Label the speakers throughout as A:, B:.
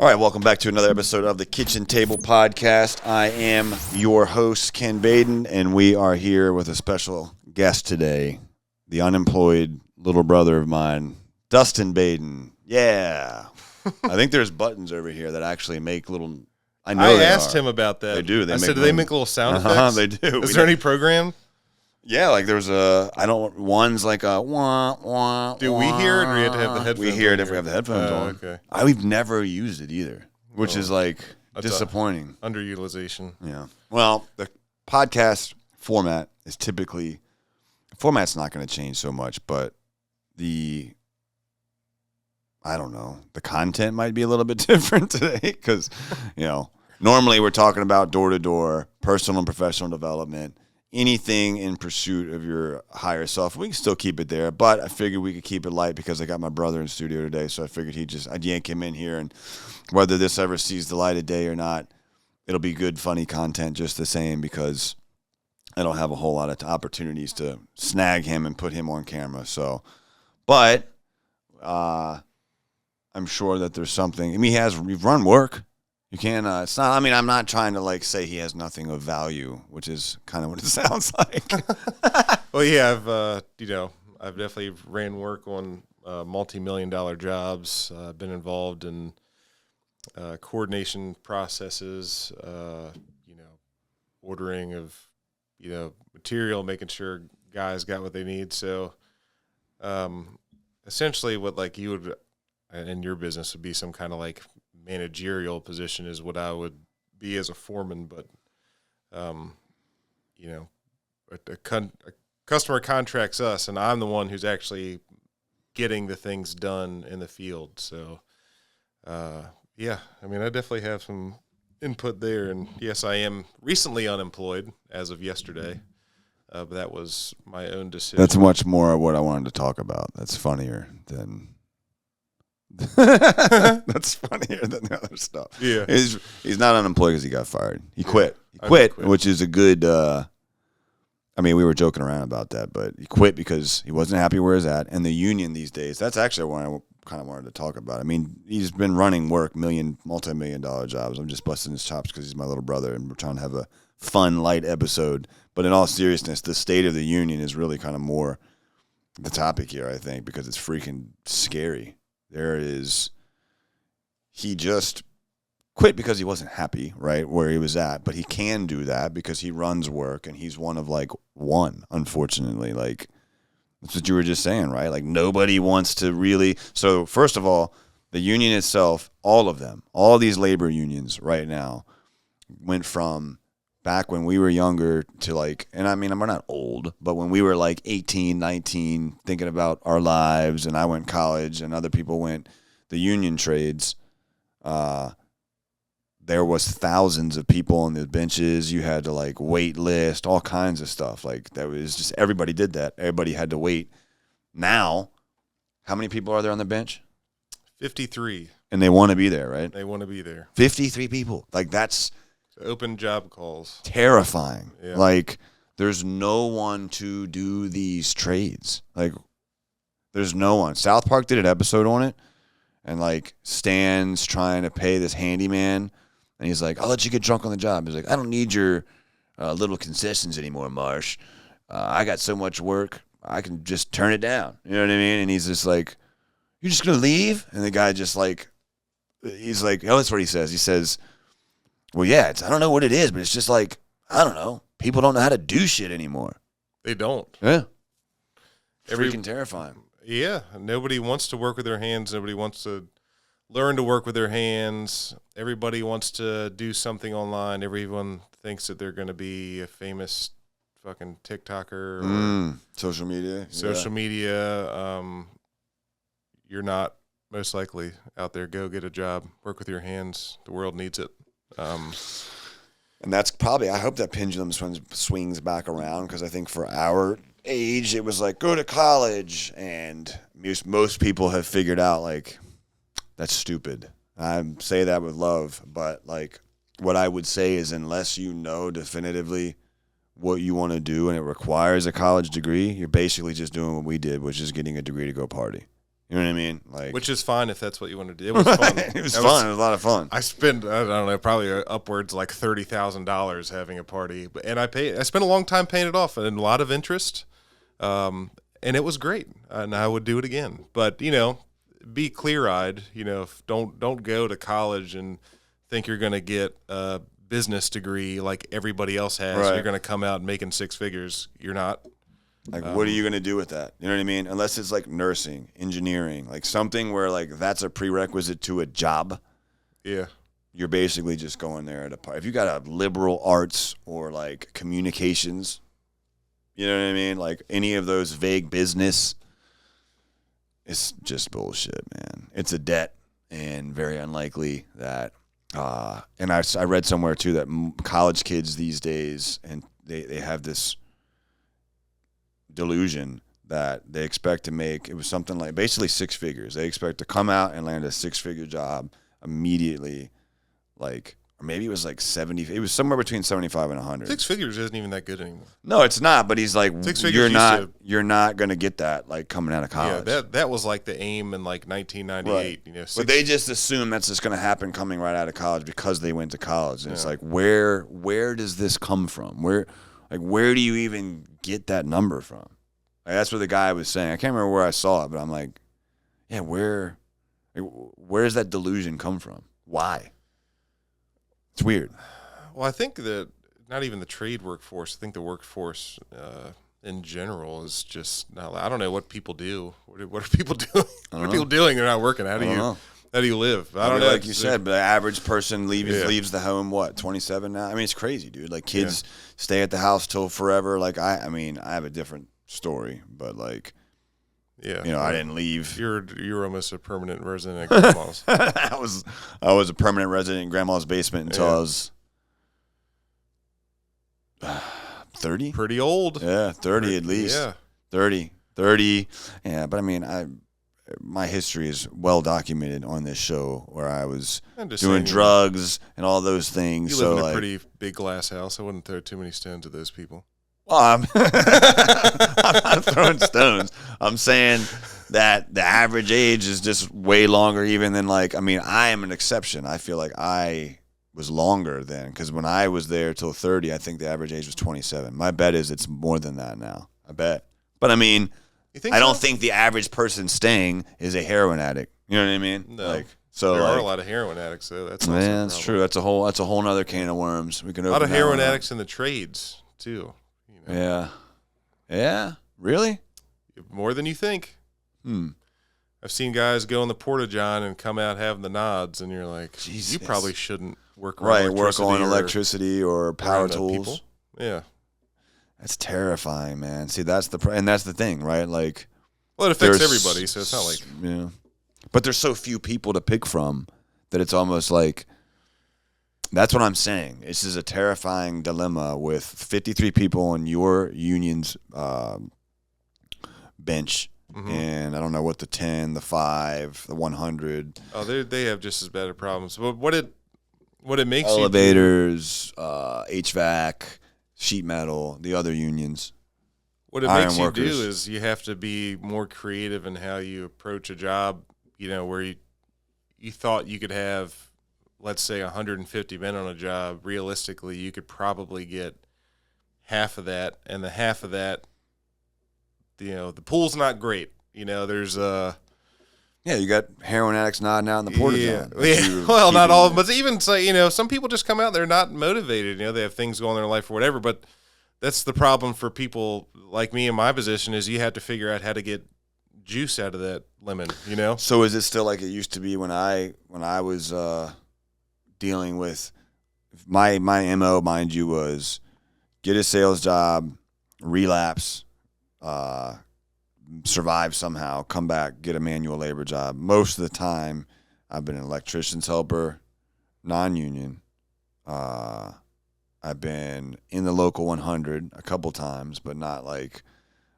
A: All right, welcome back to another episode of the Kitchen Table Podcast. I am your host, Ken Baden, and we are here with a special guest today, the unemployed little brother of mine, Dustyn Baden. Yeah. I think there's buttons over here that actually make little... I
B: asked him about that.
A: They do.
B: I said, do they make little sound effects?
A: They do.
B: Is there any program?
A: Yeah, like there's one's like a wah, wah,
B: do we hear it, or do we have to have the headphones
A: We hear it if we have the headphones on.
B: Okay.
A: We've never used it either, which is like disappointing.
B: Underutilization.
A: Yeah. Well, the podcast format is typically, format's not going to change so much, but the content might be a little bit different today because, normally we're talking about door-to-door, personal and professional development, anything in pursuit of your higher self. We can still keep it there, but I figured we could keep it light because I got my brother in studio today, so I figured I'd yank him in here, and whether this ever sees the light of day or not, it'll be good, funny content just the same because I don't have a whole lot of opportunities to snag him and put him on camera. So, but I'm sure that there's something. I mean, we've run work. You can't, it's not, I'm not trying to say he has nothing of value, which is kind of what it sounds like.
B: Well, yeah, I've definitely ran work on multi-million-dollar jobs. I've been involved in coordination processes, ordering of, material, making sure guys got what they need. So, essentially what you would, in your business would be some kind of managerial position is what I would be as a foreman, but a customer contracts us, and I'm the one who's actually getting the things done in the field. So, I definitely have some input there, and yes, I am recently unemployed as of yesterday, but that was my own decision.
A: That's much more what I wanted to talk about. That's funnier than... That's funnier than the other stuff.
B: Yeah,
A: he's not unemployed because he got fired. He quit. He quit, which is a good. We were joking around about that, but he quit because he wasn't happy where he's at. And the union these days, that's actually what I kind of wanted to talk about. I mean, he's been running work, multi-million-dollar jobs. I'm just busting his chops because he's my little brother, and we're trying to have a fun, light episode. But in all seriousness, the state of the union is really kind of more the topic here, I think, because it's freaking scary. He just quit because he wasn't happy, right, where he was at. But he can do that because he runs work, and he's one of one, unfortunately. That's what you were just saying, right? Nobody wants to really. So first of all, the union itself, all of them, all these labor unions right now went from back when we were younger to we're not old, but when we were 18, 19, thinking about our lives, and I went college and other people went the union trades, there was thousands of people on the benches. You had to wait list, all kinds of stuff. That was just, everybody did that. Everybody had to wait. Now, how many people are there on the bench?
B: 53.
A: And they want to be there, right?
B: They want to be there.
A: 53 people. That's
B: open job calls.
A: Terrifying.
B: Yeah.
A: There's no one to do these trades. There's no one. South Park did an episode on it, and Stan's trying to pay this handyman, and he's like, I'll let you get drunk on the job. He's like, I don't need your little concessions anymore, Marsh. I got so much work, I can just turn it down. You know what I mean? And he's just like, you're just going to leave? And the guy just he's like, that's what he says. He says, well, yeah, I don't know what it is, but it's just I don't know. People don't know how to do shit anymore.
B: They don't.
A: Yeah. Freaking terrifying.
B: Yeah. Nobody wants to work with their hands. Nobody wants to learn to work with their hands. Everybody wants to do something online. Everyone thinks that they're going to be a famous fucking TikToker or
A: social media.
B: You're not most likely out there. Go get a job. Work with your hands. The world needs it.
A: And that's probably, I hope that pendulum swings back around, because I think for our age, it was go to college, and most people have figured out that's stupid. I say that with love, but what I would say is, unless you know definitively what you want to do and it requires a college degree, you're basically just doing what we did, which is getting a degree to go party. You know what I mean? Like,
B: which is fine if that's what you want to do. It was fun.
A: It was fun. It was a lot of fun.
B: I spent, I don't know, probably upwards like $30,000 having a party, and I spent a long time paying it off and a lot of interest. And it was great, and I would do it again. But be clear-eyed. Don't go to college and think you're going to get a business degree like everybody else has.
A: Right.
B: You're going to come out making six figures. You're not.
A: Like, what are you going to do with that? You know what I mean? Unless it's like nursing, engineering, like something where like that's a prerequisite to a job.
B: Yeah.
A: You're basically just going there at a part. If you got a liberal arts or like communications, you know what I mean? Like any of those vague business, it's just bullshit, man. It's a debt, and very unlikely that. And I read somewhere too that college kids these days, and they have this delusion that they expect to make, it was something like basically six figures. They expect to come out and land a 6-figure job immediately, like, or maybe it was like 70. It was somewhere between 75 and 100.
B: 6 figures isn't even that good anymore.
A: No, it's not. But he's like,
B: 6 figures
A: you're not going to get that like coming out of college.
B: Yeah, that was like the aim in like 1998.
A: Right. But they just assume that's just going to happen coming right out of college because they went to college. And it's like, where does this come from? Where do you even get that number from? Like, that's what the guy was saying. I can't remember where I saw it, but I'm like, yeah, where does that delusion come from? Why? It's weird.
B: Well, I think that not even the trade workforce. I think the workforce in general is just not. I don't know what people do. What are people doing? What are people doing? They're not working. How do you live? I don't know.
A: Like you said, but the average person leaves the home, what, 27 now? I mean, it's crazy, dude. Like, kids stay at the house till forever. Like, I have a different story, but like, I didn't leave.
B: You're almost a permanent resident at grandma's.
A: I was a permanent resident in grandma's basement until I was 30.
B: Pretty old.
A: Yeah, 30 at least.
B: Yeah,
A: 30. Yeah, but I mean, my history is well documented on this show, where I was doing drugs and all those things.
B: You live in a pretty big glass house. I wouldn't throw too many stones at those people.
A: Well, I'm not throwing stones. I'm saying that the average age is just way longer even than like, I mean, I am an exception. I feel like I was longer then, because when I was there till 30, I think the average age was 27. My bet is it's more than that now. I bet. But I mean, I don't think the average person staying is a heroin addict. You know what I mean?
B: No.
A: Like, so
B: there are a lot of heroin addicts though.
A: That's true. That's a whole nother can of worms. We can open
B: a lot of heroin addicts in the trades too.
A: Yeah. Really?
B: More than you think. I've seen guys go in the Porta-John and come out having the nods, and you're like, Jesus. You probably shouldn't work on
A: electricity or power tools.
B: People. Yeah.
A: That's terrifying, man. See, that's the thing, right? Like,
B: well, it affects everybody, so it's not like
A: But there's so few people to pick from that it's almost like, that's what I'm saying. This is a terrifying dilemma with 53 people on your union's bench, and I don't know what the 10, the 5, the 100.
B: Oh, they have just as bad of problems. But what it makes
A: elevators, HVAC, sheet metal, the other unions.
B: What it makes you do is you have to be more creative in how you approach a job. Where you thought you could have, let's say, 150 men on a job. Realistically, you could probably get half of that, and the half of that, the pool's not great. There's
A: you got heroin addicts nodding out in the Porta-John.
B: Yeah. Well, not all of them, but even say, some people just come out, they're not motivated. They have things going on in their life or whatever. But that's the problem for people like me in my position, is you have to figure out how to get juice out of that lemon.
A: So is it still like it used to be when I was dealing with my MO, mind you, was get a sales job, relapse, survive somehow, come back, get a manual labor job. Most of the time, I've been an electrician's helper, non-union. I've been in the local 100 a couple times, but not like,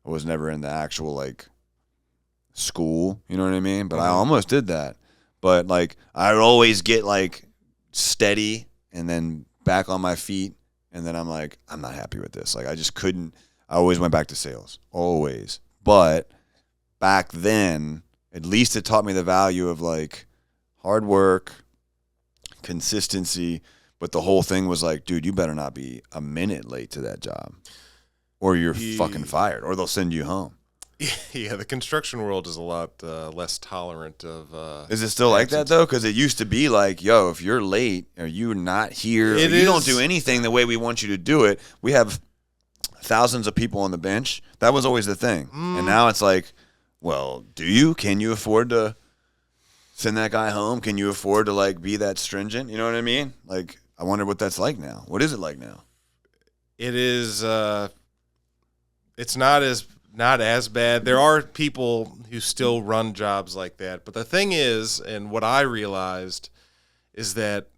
A: I was never in the actual like school, you know what I mean? But I almost did that. But like, I would always get like steady and then back on my feet, and then I'm like, I'm not happy with this. Like, I just couldn't. I always went back to sales, always. But back then, at least it taught me the value of like hard work, consistency. But the whole thing was like, dude, you better not be a minute late to that job, or you're fucking fired, or they'll send you home.
B: Yeah, the construction world is a lot less tolerant of.
A: Is it still like that though? Because it used to be like, yo, if you're late or you're not here, or you don't do anything the way we want you to do it, we have thousands of people on the bench. That was always the thing. And now it's like, well, do you? Can you afford to send that guy home? Can you afford to like be that stringent? You know what I mean? Like, I wonder what that's like now. What is it like now?
B: It is. It's not as bad. There are people who still run jobs like that. But the thing is, and what I realized is that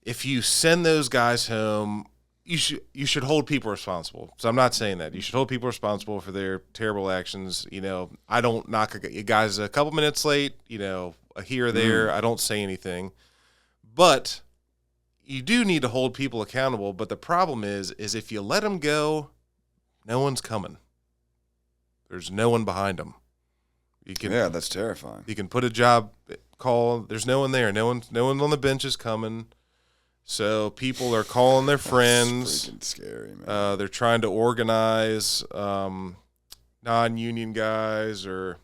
B: if you send those guys home, you should hold people responsible. So I'm not saying that. You should hold people responsible for their terrible actions. You know, I don't knock a guy's a couple minutes late, you know, a here or there. I don't say anything. But you do need to hold people accountable. But the problem is if you let them go, no one's coming. There's no one behind them.
A: Yeah, that's terrifying.
B: You can put a job call. There's no one there. No one on the bench is coming. So people are calling their friends.
A: That's freaking scary, man.
B: They're trying to organize non-union guys, or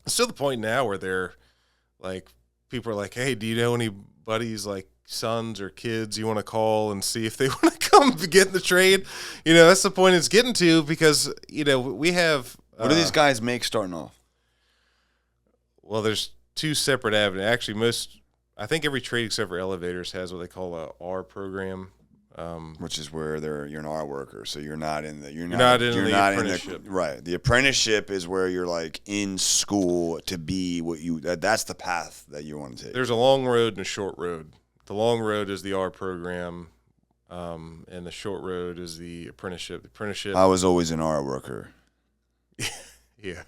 B: it's to the point now where they're like, people are like, hey, do you know anybody's like sons or kids you want to call and see if they want to come get in the trade? You know, that's the point it's getting to, because, you know, we have.
A: What do these guys make starting off?
B: Well, there's two separate avenues. Actually, I think every trade except for elevators has what they call a R program,
A: which is where you're an R worker, so you're not in the
B: apprenticeship.
A: Right. The apprenticeship is where you're like in school to be what that's the path that you want to take.
B: There's a long road and a short road. The long road is the R program, and the short road is the apprenticeship. The apprenticeship.
A: I was always an R worker.
B: Yeah.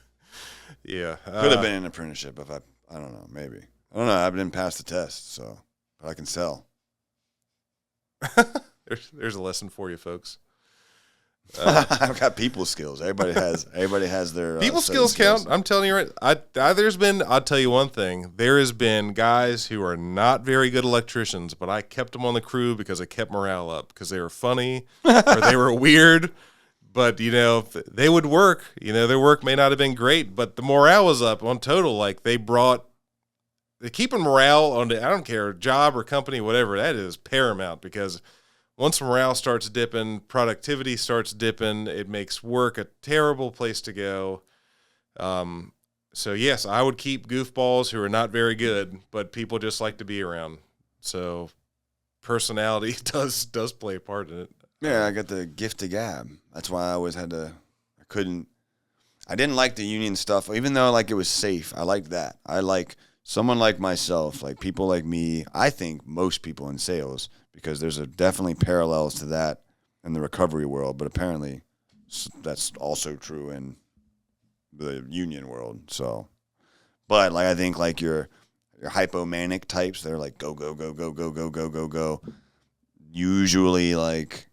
A: Could have been an apprenticeship if I don't know, maybe. I don't know. I didn't pass the test, so but I can sell.
B: There's a lesson for you, folks.
A: I've got people skills. Everybody has their
B: people skills count. I'm telling you, right. I'll tell you one thing. There has been guys who are not very good electricians, but I kept them on the crew because I kept morale up, because they were funny or they were weird. But, you know, they would work. You know, their work may not have been great, but the morale was up on total. Like, they're keeping morale on I don't care, job or company, whatever, that is paramount, because once morale starts dipping, productivity starts dipping, it makes work a terrible place to go. So, yes, I would keep goofballs who are not very good, but people just like to be around. So, personality does play a part in it.
A: Yeah, I got the gift of gab. That's why I always had to. I didn't like the union stuff, even though like it was safe. I liked that. I like someone like myself, like people like me. I think most people in sales, because there's definitely parallels to that in the recovery world, but apparently that's also true in the union world. So, but like I think like your hypomanic types, they're like go go go go go go go go go. Usually like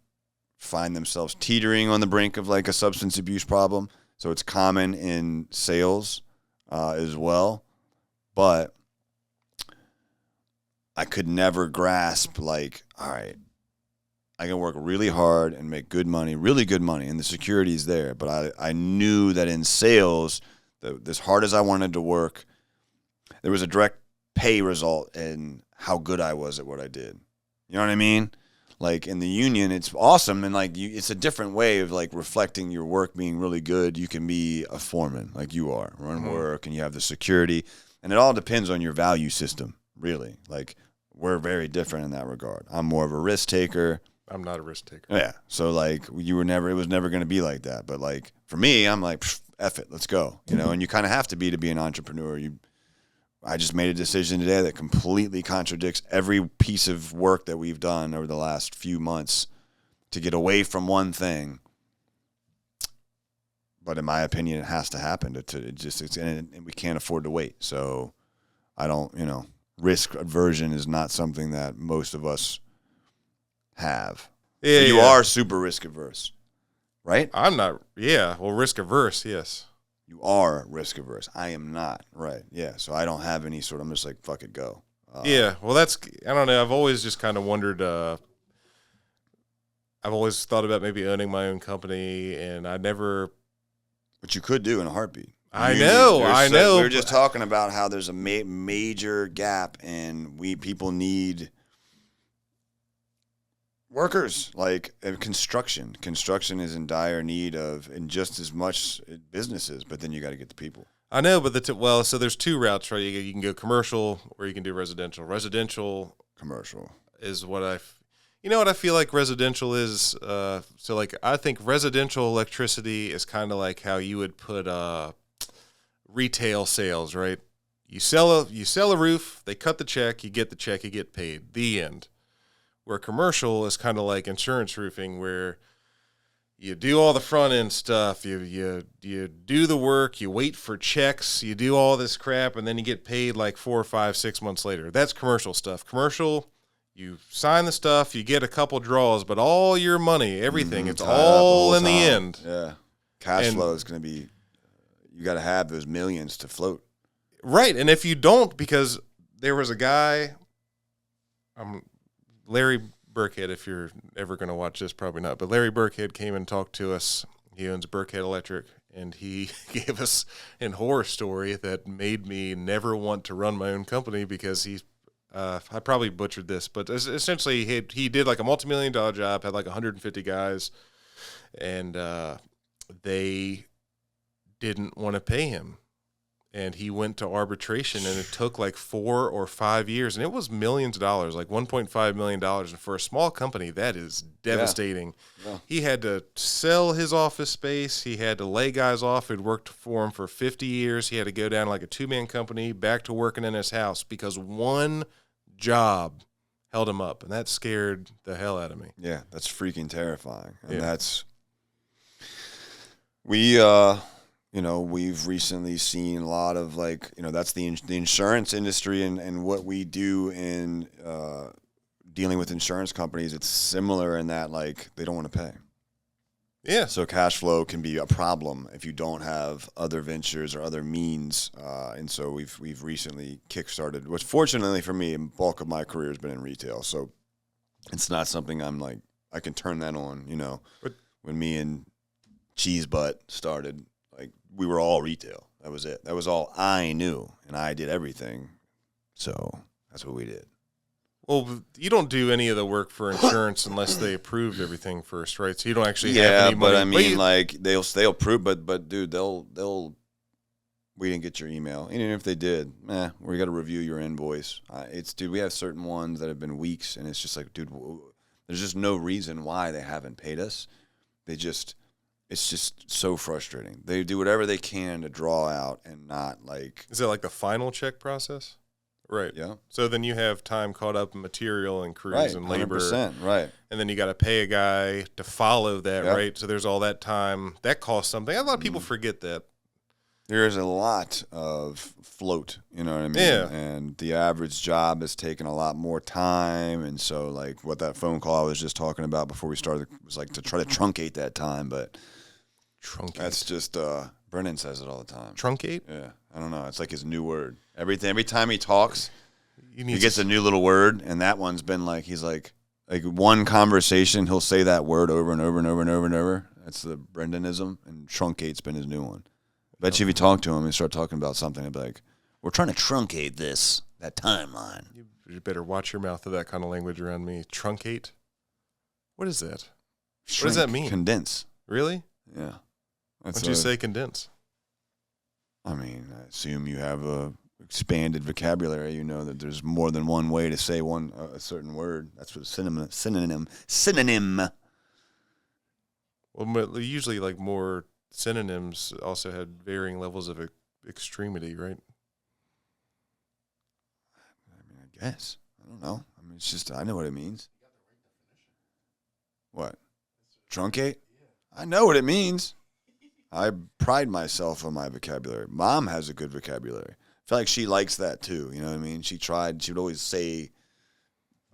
A: find themselves teetering on the brink of like a substance abuse problem. So it's common in sales as well. But I could never grasp like, all right, I can work really hard and make good money, really good money, and the security is there. But I knew that in sales, as hard as I wanted to work, there was a direct pay result in how good I was at what I did. You know what I mean? Like in the union, it's awesome, and like it's a different way of like reflecting your work being really good. You can be a foreman, like you are, run work, and you have the security, and it all depends on your value system, really. Like we're very different in that regard. I'm more of a risk taker.
B: I'm not a risk taker.
A: Yeah, so like it was never going to be like that. But like for me, I'm like, F it, let's go. You know, and you kind of have to be an entrepreneur. I just made a decision today that completely contradicts every piece of work that we've done over the last few months to get away from one thing. But in my opinion, it has to happen. And we can't afford to wait. So I don't, risk aversion is not something that most of us have.
B: Yeah,
A: you are super risk averse, right?
B: I'm not. Yeah. Well, risk averse. Yes.
A: You are risk averse. I am not. Right. Yeah. So I don't have any sort of, I'm just like, fuck it, go.
B: Yeah. Well, I don't know. I've always just kind of wondered, I've always thought about maybe owning my own company, and I never.
A: But you could do in a heartbeat.
B: I know.
A: We were just talking about how there's a major gap, and people need workers. Like construction. Construction is in dire need of, and just as much businesses, but then you got to get the people.
B: I know, but so there's two routes, right? You can go commercial, or you can do residential.
A: Commercial
B: is what you know what I feel like residential is. So like I think residential electricity is kind of like how you would put retail sales, right? You sell a roof, they cut the check, you get the check, you get paid. The end. Where commercial is kind of like insurance roofing, where you do all the front end stuff, you do the work, you wait for checks, you do all this crap, and then you get paid like 4, 5, 6 months later. That's commercial stuff. Commercial, you sign the stuff, you get a couple draws, but all your money, everything, it's all in the end.
A: Yeah. Cash flow is going to be, you got to have those millions to float.
B: Right. And if you don't, because there was a guy, Larry Burkhead, if you're ever going to watch this, probably not, but Larry Burkhead came and talked to us. He owns Burkhead Electric, and he gave us an horror story that made me never want to run my own company, because I probably butchered this, but essentially he did like a multi-million-dollar job, had like 150 guys, and they didn't want to pay him. And he went to arbitration, and it took like 4 or 5 years, and it was millions of dollars, like $1.5 million. And for a small company, that is devastating. Yeah. He had to sell his office space. He had to lay guys off who'd worked for him for 50 years. He had to go down like a 2-man company, back to working in his house, because one job held him up, and that scared the hell out of me.
A: Yeah, that's freaking terrifying. And
B: that's
A: we've recently seen a lot of that's the insurance industry and what we do in dealing with insurance companies. It's similar in that they don't want to pay.
B: Yeah.
A: So cash flow can be a problem if you don't have other ventures or other means. And so we've recently kickstarted, which fortunately for me, the bulk of my career has been in retail. So it's not something I can turn that on, But when me and Cheese Butt started, we were all retail. That was it. That was all I knew, and I did everything. So that's what we did.
B: Well, you don't do any of the work for insurance unless they approved everything first, right? So you don't actually have any money.
A: Yeah, but I mean, they'll approve, but dude, they'll. We didn't get your email, and even if they did, we got to review your invoice. We have certain ones that have been weeks, and it's just like, dude, there's just no reason why they haven't paid us. It's just so frustrating. They do whatever they can to draw out and not Is
B: it like the final check process? Right.
A: Yeah.
B: So then you have time caught up in material and crews and labor.
A: 100%, right.
B: And then you got to pay a guy to follow that, right? So there's all that time. That costs something. A lot of people forget that.
A: There's a lot of float, you know what I mean?
B: Yeah.
A: And the average job has taken a lot more time. And so, what that phone call I was just talking about before we started was to try to truncate that time. But that's just, Brennan says it all the time.
B: Truncate?
A: Yeah. I don't know. It's like his new word. Every time he talks, he gets a new little word. And that one's been he's like one conversation, he'll say that word over and over and over and over and over. That's the Brendanism. And truncate's been his new one. Bet you if you talk to him and start talking about something, he'll be like, we're trying to truncate that timeline.
B: You better watch your mouth of that kind of language around me. Truncate? What is that? What does that mean?
A: Condense.
B: Really?
A: Yeah.
B: Why don't you say condense?
A: I mean, I assume you have a expanded vocabulary. You know that there's more than one way to say a certain word. That's what synonym.
B: Well, usually more synonyms also had varying levels of extremity, right?
A: I mean, I guess. I don't know. I mean, it's just, I know what it means. What? Truncate? I know what it means. I pride myself on my vocabulary. Mom has a good vocabulary. I feel like she likes that too. You know what I mean? She would always say,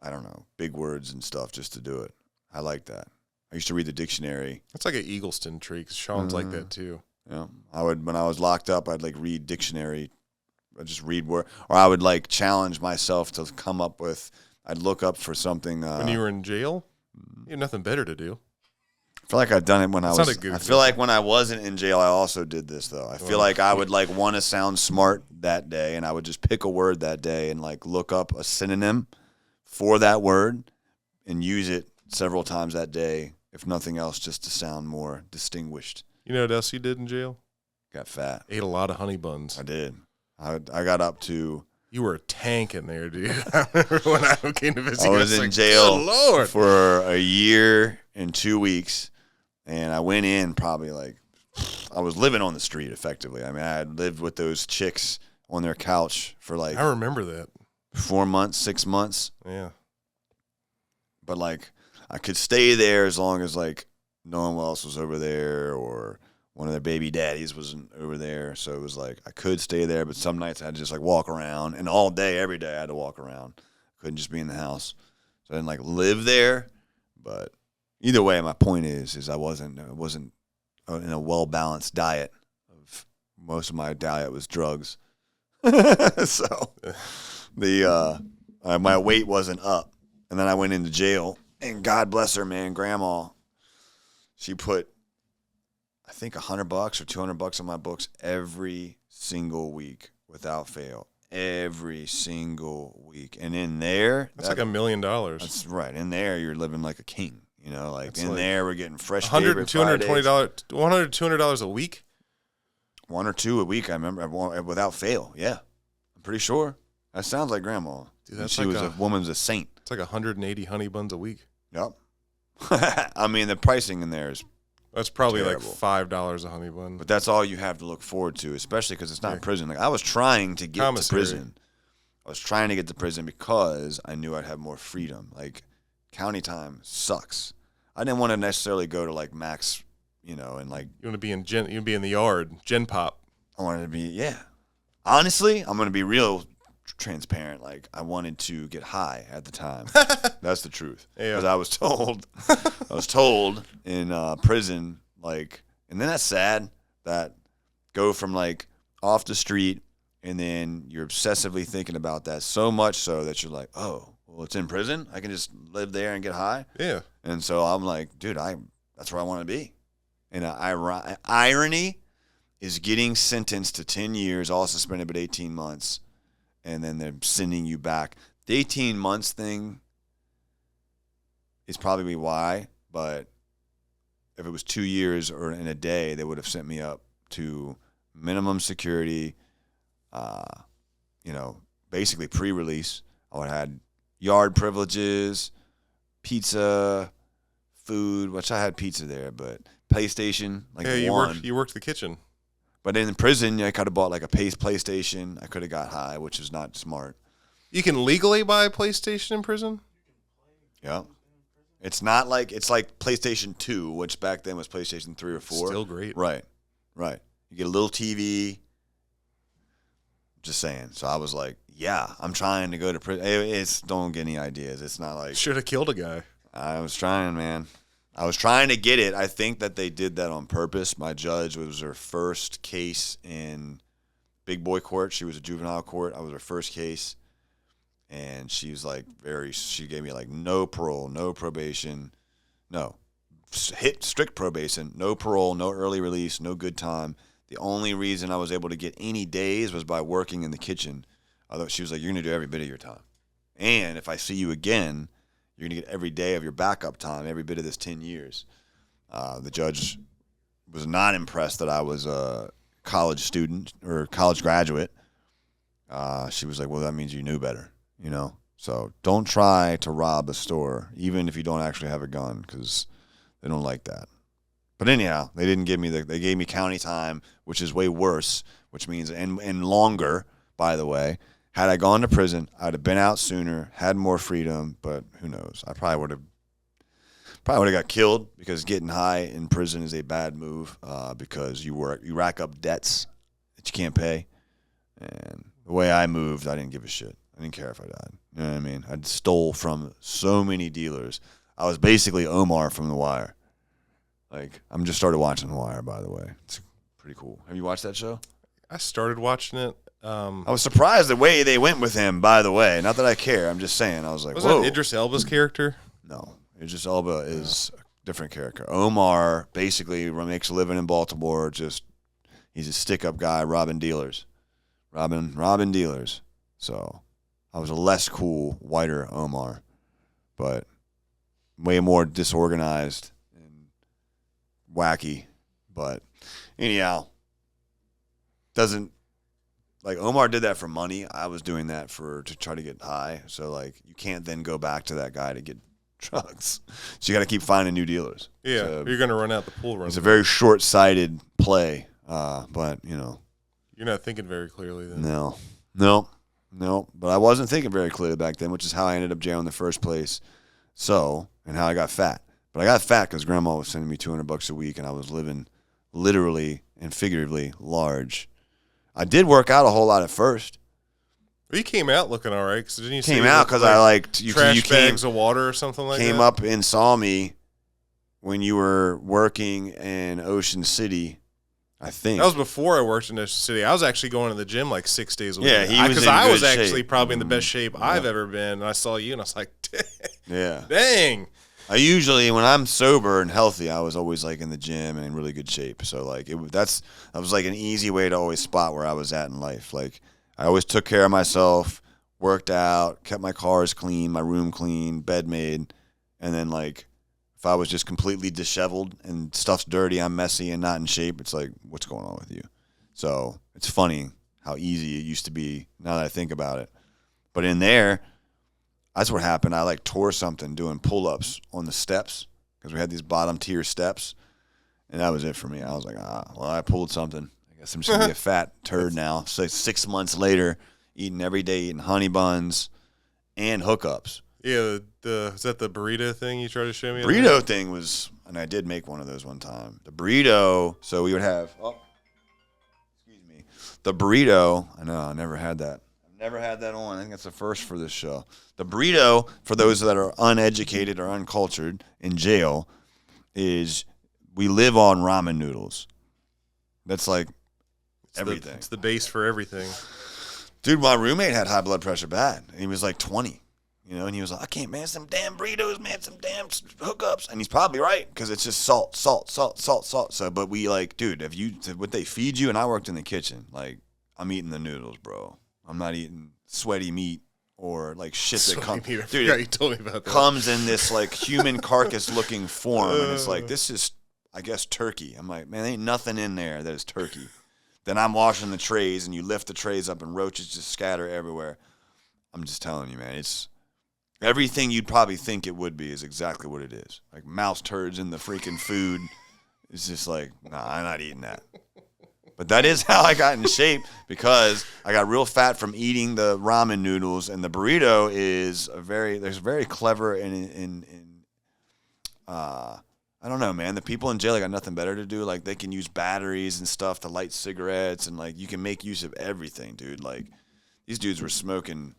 A: I don't know, big words and stuff just to do it. I like that. I used to read the dictionary.
B: That's like an Eagleston tree because Sean's like that too.
A: You know, I would, when I was locked up, I'd like read dictionary. I'd just read word, or I would like challenge myself to come up with, I'd look up for something.
B: When you were in jail, you had nothing better to do.
A: I feel like I'd done it when I was.
B: I
A: feel like when I wasn't in jail, I also did this though. I feel like I would like want to sound smart that day, and I would just pick a word that day and like look up a synonym for that word and use it several times that day, if nothing else, just to sound more distinguished.
B: You know what else you did in jail?
A: Got fat.
B: Ate a lot of honey buns.
A: I did. I got up to.
B: You were a tank in there, dude. I remember when I came to visit.
A: I was in jail for a year and 2 weeks. And I went in probably like, I was living on the street effectively. I mean, I had lived with those chicks on their couch for like.
B: I remember that.
A: 4 months, 6 months.
B: Yeah.
A: But like, I could stay there as long as like no one else was over there or one of their baby daddies wasn't over there. So it was like, I could stay there, but some nights I had to just like walk around. And all day, every day I had to walk around. Couldn't just be in the house. So I didn't like live there, but. Either way, my point is I wasn't in a well-balanced diet. Most of my diet was drugs, so my weight wasn't up. And then I went into jail, and God bless her, man, Grandma. She put, I think, $100 or $200 on my books every single week without fail. Every single week, and in there,
B: that's like $1 million.
A: That's right. In there, you're living like a king. You know, like that's in like there, we're getting fresh
B: $100, $220 a week?
A: 1 or 2 a week, I remember, without fail. Yeah. I'm pretty sure. That sounds like Grandma.
B: Dude,
A: she was a woman's a saint.
B: It's like 180 honey buns a week.
A: Yep. I mean, the pricing in there is
B: that's probably
A: terrible.
B: Like $5 a honey bun.
A: But that's all you have to look forward to, especially because it's not prison. Like I was trying to get to prison. I was trying to get to prison because I knew I'd have more freedom. Like, county time sucks. I didn't want to necessarily go to like max, you know, and like
B: you want to be in the yard, gen pop.
A: I wanted to be, yeah. Honestly, I'm going to be real transparent. Like I wanted to get high at the time. That's the truth. Because I was told in prison, like, and then that's sad that go from like off the street and then you're obsessively thinking about that so much so that you're like, oh, well, it's in prison. I can just live there and get high.
B: Yeah.
A: And so I'm like, dude, that's where I want to be. And irony is getting sentenced to 10 years, all suspended but 18 months, and then they're sending you back. The 18 months thing is probably why, but if it was 2 years or in a day, they would have sent me up to minimum security, basically pre-release. I would have had yard privileges, pizza, food, which I had pizza there, but PlayStation,
B: you worked the kitchen.
A: But in prison, I could have bought like a PlayStation. I could have got high, which is not smart.
B: You can legally buy a PlayStation in prison?
A: Yeah. It's not like, it's like PlayStation 2, which back then was PlayStation 3 or 4.
B: Still great.
A: Right. You get a little TV. Just saying. So I was like, yeah, I'm trying to go to prison. Don't get any ideas. It's not like.
B: Should have killed a guy.
A: I was trying, man. I was trying to get it. I think that they did that on purpose. My judge, was her first case in big boy court. She was a juvenile court. I was her first case. And she was like she gave me like no parole, no probation, strict probation, no parole, no early release, no good time. The only reason I was able to get any days was by working in the kitchen. Although she was like, you're going to do every bit of your time. And if I see you again, you're going to get every day of your backup time, every bit of this 10 years. The judge was not impressed that I was a college student or college graduate. She was like, well, that means you knew better, you know? So don't try to rob a store, even if you don't actually have a gun, because they don't like that. But anyhow, they didn't give me they gave me county time, which is way worse, which means, and longer, by the way. Had I gone to prison, I'd have been out sooner, had more freedom, but who knows? I probably would have got killed, because getting high in prison is a bad move, because you rack up debts that you can't pay. And the way I moved, I didn't give a shit. I didn't care if I died. You know what I mean? I stole from so many dealers. I was basically Omar from The Wire. Like, I'm just started watching The Wire, by the way. It's pretty cool. Have you watched that show?
B: I started watching it.
A: I was surprised the way they went with him, by the way. Not that I care. I'm just saying. I was like, whoa.
B: Was that Idris Elba's character?
A: No. Idris Elba is a different character. Omar basically makes a living in Baltimore. He's a stick-up guy robbing dealers. Robbing dealers. So I was a less cool, whiter Omar. But way more disorganized and wacky. But anyhow, Omar did that for money. I was doing that to try to get high. So like you can't then go back to that guy to get drugs. So you got to keep finding new dealers.
B: Yeah,
A: so
B: you're going to run out the pool run.
A: It's a very short-sighted play, but you know.
B: You're not thinking very clearly then.
A: No. But I wasn't thinking very clearly back then, which is how I ended up jail in the first place. So, and how I got fat. But I got fat because Grandma was sending me $200 a week, and I was living literally and figuratively large. I did work out a whole lot at first.
B: Well, you came out looking all right. Didn't you
A: came out because I liked you.
B: Trash
A: you
B: bags of water or something like that?
A: Came up and saw me when you were working in Ocean City, I think.
B: That was before I worked in Ocean City. I was actually going to the gym like 6 days a week.
A: Yeah, he was
B: because
A: in
B: I
A: good
B: was
A: shape.
B: actually probably in the best shape I've ever been. And I saw you, and I was like,
A: yeah,
B: dang.
A: I usually, when I'm sober and healthy, I was always like in the gym and in really good shape. So like that was like an easy way to always spot where I was at in life. Like I always took care of myself, worked out, kept my cars clean, my room clean, bed made, and then like if I was just completely disheveled and stuff's dirty, I'm messy and not in shape, it's like, what's going on with you? So it's funny how easy it used to be now that I think about it. But in there, that's what happened. I like tore something doing pull-ups on the steps because we had these bottom tier steps, and that was it for me. I was like, well, I pulled something. I guess I'm just going to be a fat turd now. So 6 months later, eating every day, eating honey buns and hookups.
B: Yeah, is that the burrito thing you tried to show me?
A: Burrito thing was, and I did make one of those one time. The burrito, so we would have, the burrito, I know, I never had that. Never had that on. I think that's the first for this show. The burrito, for those that are uneducated or uncultured in jail, is we live on ramen noodles. That's like everything.
B: It's the base for everything.
A: Dude, my roommate had high blood pressure bad. He was like 20, and he was like, I can't, man, some damn burritos, man, some damn hookups. And he's probably right because it's just salt. So, but we like, dude, what they feed you, and I worked in the kitchen, like, I'm eating the noodles, bro. I'm not eating sweaty meat or like shit that comes. Dude,
B: you told me about that.
A: Comes in this like human carcass looking form, and it's like, this is, I guess, turkey. I'm like, man, there ain't nothing in there that is turkey. Then I'm washing the trays, and you lift the trays up, and roaches just scatter everywhere. I'm just telling you, man, it's everything you'd probably think it would be is exactly what it is. Like mouse turds in the freaking food. It's just like, nah, I'm not eating that. But that is how I got in shape because I got real fat from eating the ramen noodles, and the burrito is very clever and I don't know, man. The people in jail, they got nothing better to do. Like they can use batteries and stuff to light cigarettes, and like you can make use of everything, dude. Like these dudes were smoking.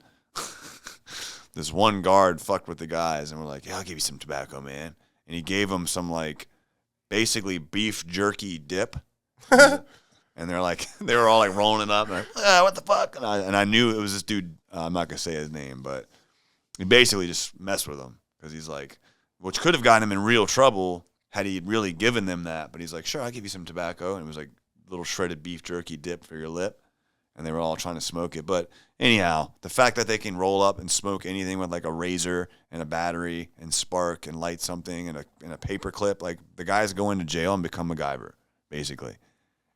A: This one guard fucked with the guys, and we're like, yeah, I'll give you some tobacco, man. And he gave them some like basically beef jerky dip. And they were all like rolling it up and like, what the fuck? And I knew it was this dude. I'm not going to say his name, but he basically just messed with him because he's like, which could have gotten him in real trouble had he really given them that. But he's like, sure, I'll give you some tobacco. And it was like little shredded beef jerky dip for your lip. And they were all trying to smoke it. But anyhow, the fact that they can roll up and smoke anything with like a razor and a battery and spark and light something and a paper clip, like the guys go into jail and become MacGyver, basically.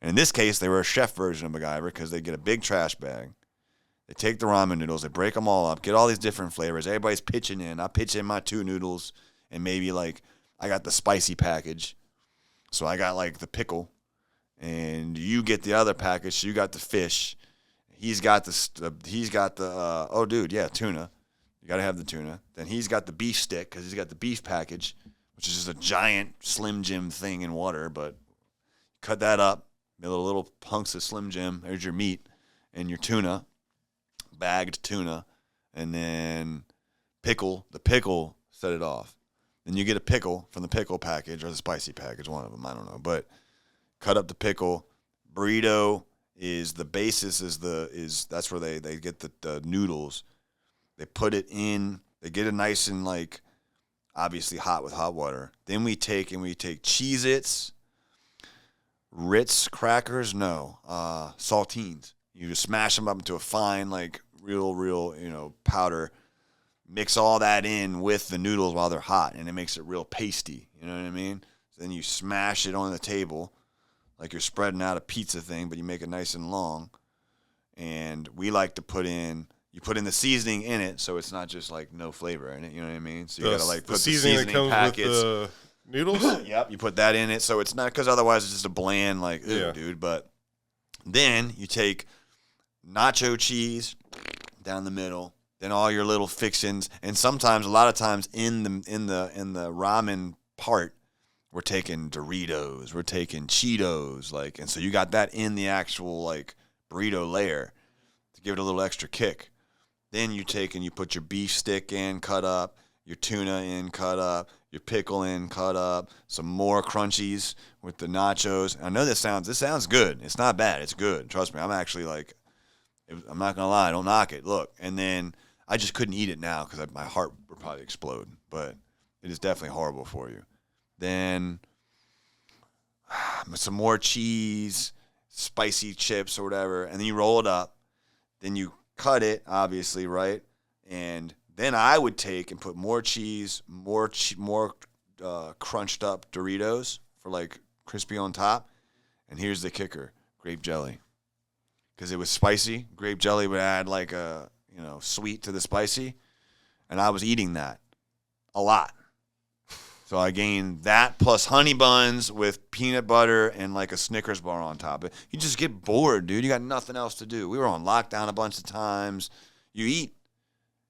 A: And in this case, they were a chef version of MacGyver because they get a big trash bag. They take the ramen noodles, they break them all up, get all these different flavors. Everybody's pitching in. I pitch in my 2 noodles, and maybe like I got the spicy package. So I got like the pickle, and you get the other package. So you got the fish. He's got the tuna. You got to have the tuna. Then he's got the beef stick because he's got the beef package, which is just a giant Slim Jim thing in water. But cut that up. Little hunks of Slim Jim. There's your meat and your tuna, bagged tuna, and then pickle. The pickle set it off. Then you get a pickle from the pickle package or the spicy package, one of them. I don't know. But cut up the pickle, Burrito is the basis is that's where they get the noodles. They put it in. They get it nice and like obviously hot with hot water. Then we take Cheez-Its, Ritz crackers, saltines. You just smash them up into a fine, like real, powder. Mix all that in with the noodles while they're hot, and it makes it real pasty. You know what I mean? So then you smash it on the table like you're spreading out a pizza thing, but you make it nice and long. And we like to you put in the seasoning in it, so it's not just like no flavor in it. You know what I mean? So you gotta like put the seasoning
B: that comes
A: packets.
B: With the noodles.
A: Yep, you put that in it, so it's not, because otherwise it's just a bland like, dude. But then you take nacho cheese down the middle, then all your little fixins, and sometimes, a lot of times in the ramen part, we're taking Doritos, we're taking Cheetos, like, and so you got that in the actual like burrito layer to give it a little extra kick. Then you take and you put your beef stick in, cut up, your tuna in, cut up, your pickle in, cut up, some more crunchies with the nachos. I know this sounds good. It's not bad. It's good. Trust me. I'm actually like, I'm not going to lie. Don't knock it. Look. And then I just couldn't eat it now because my heart would probably explode. But it is definitely horrible for you. Then some more cheese, spicy chips or whatever. And then you roll it up. Then you cut it, obviously, right? And then I would take and put more cheese, more crunched up Doritos for like crispy on top. And here's the kicker: grape jelly, because it was spicy. Grape jelly would add like a sweet to the spicy, and I was eating that a lot. So I gained that plus honey buns with peanut butter and like a Snickers bar on top. You just get bored, dude. You got nothing else to do. We were on lockdown a bunch of times. You eat,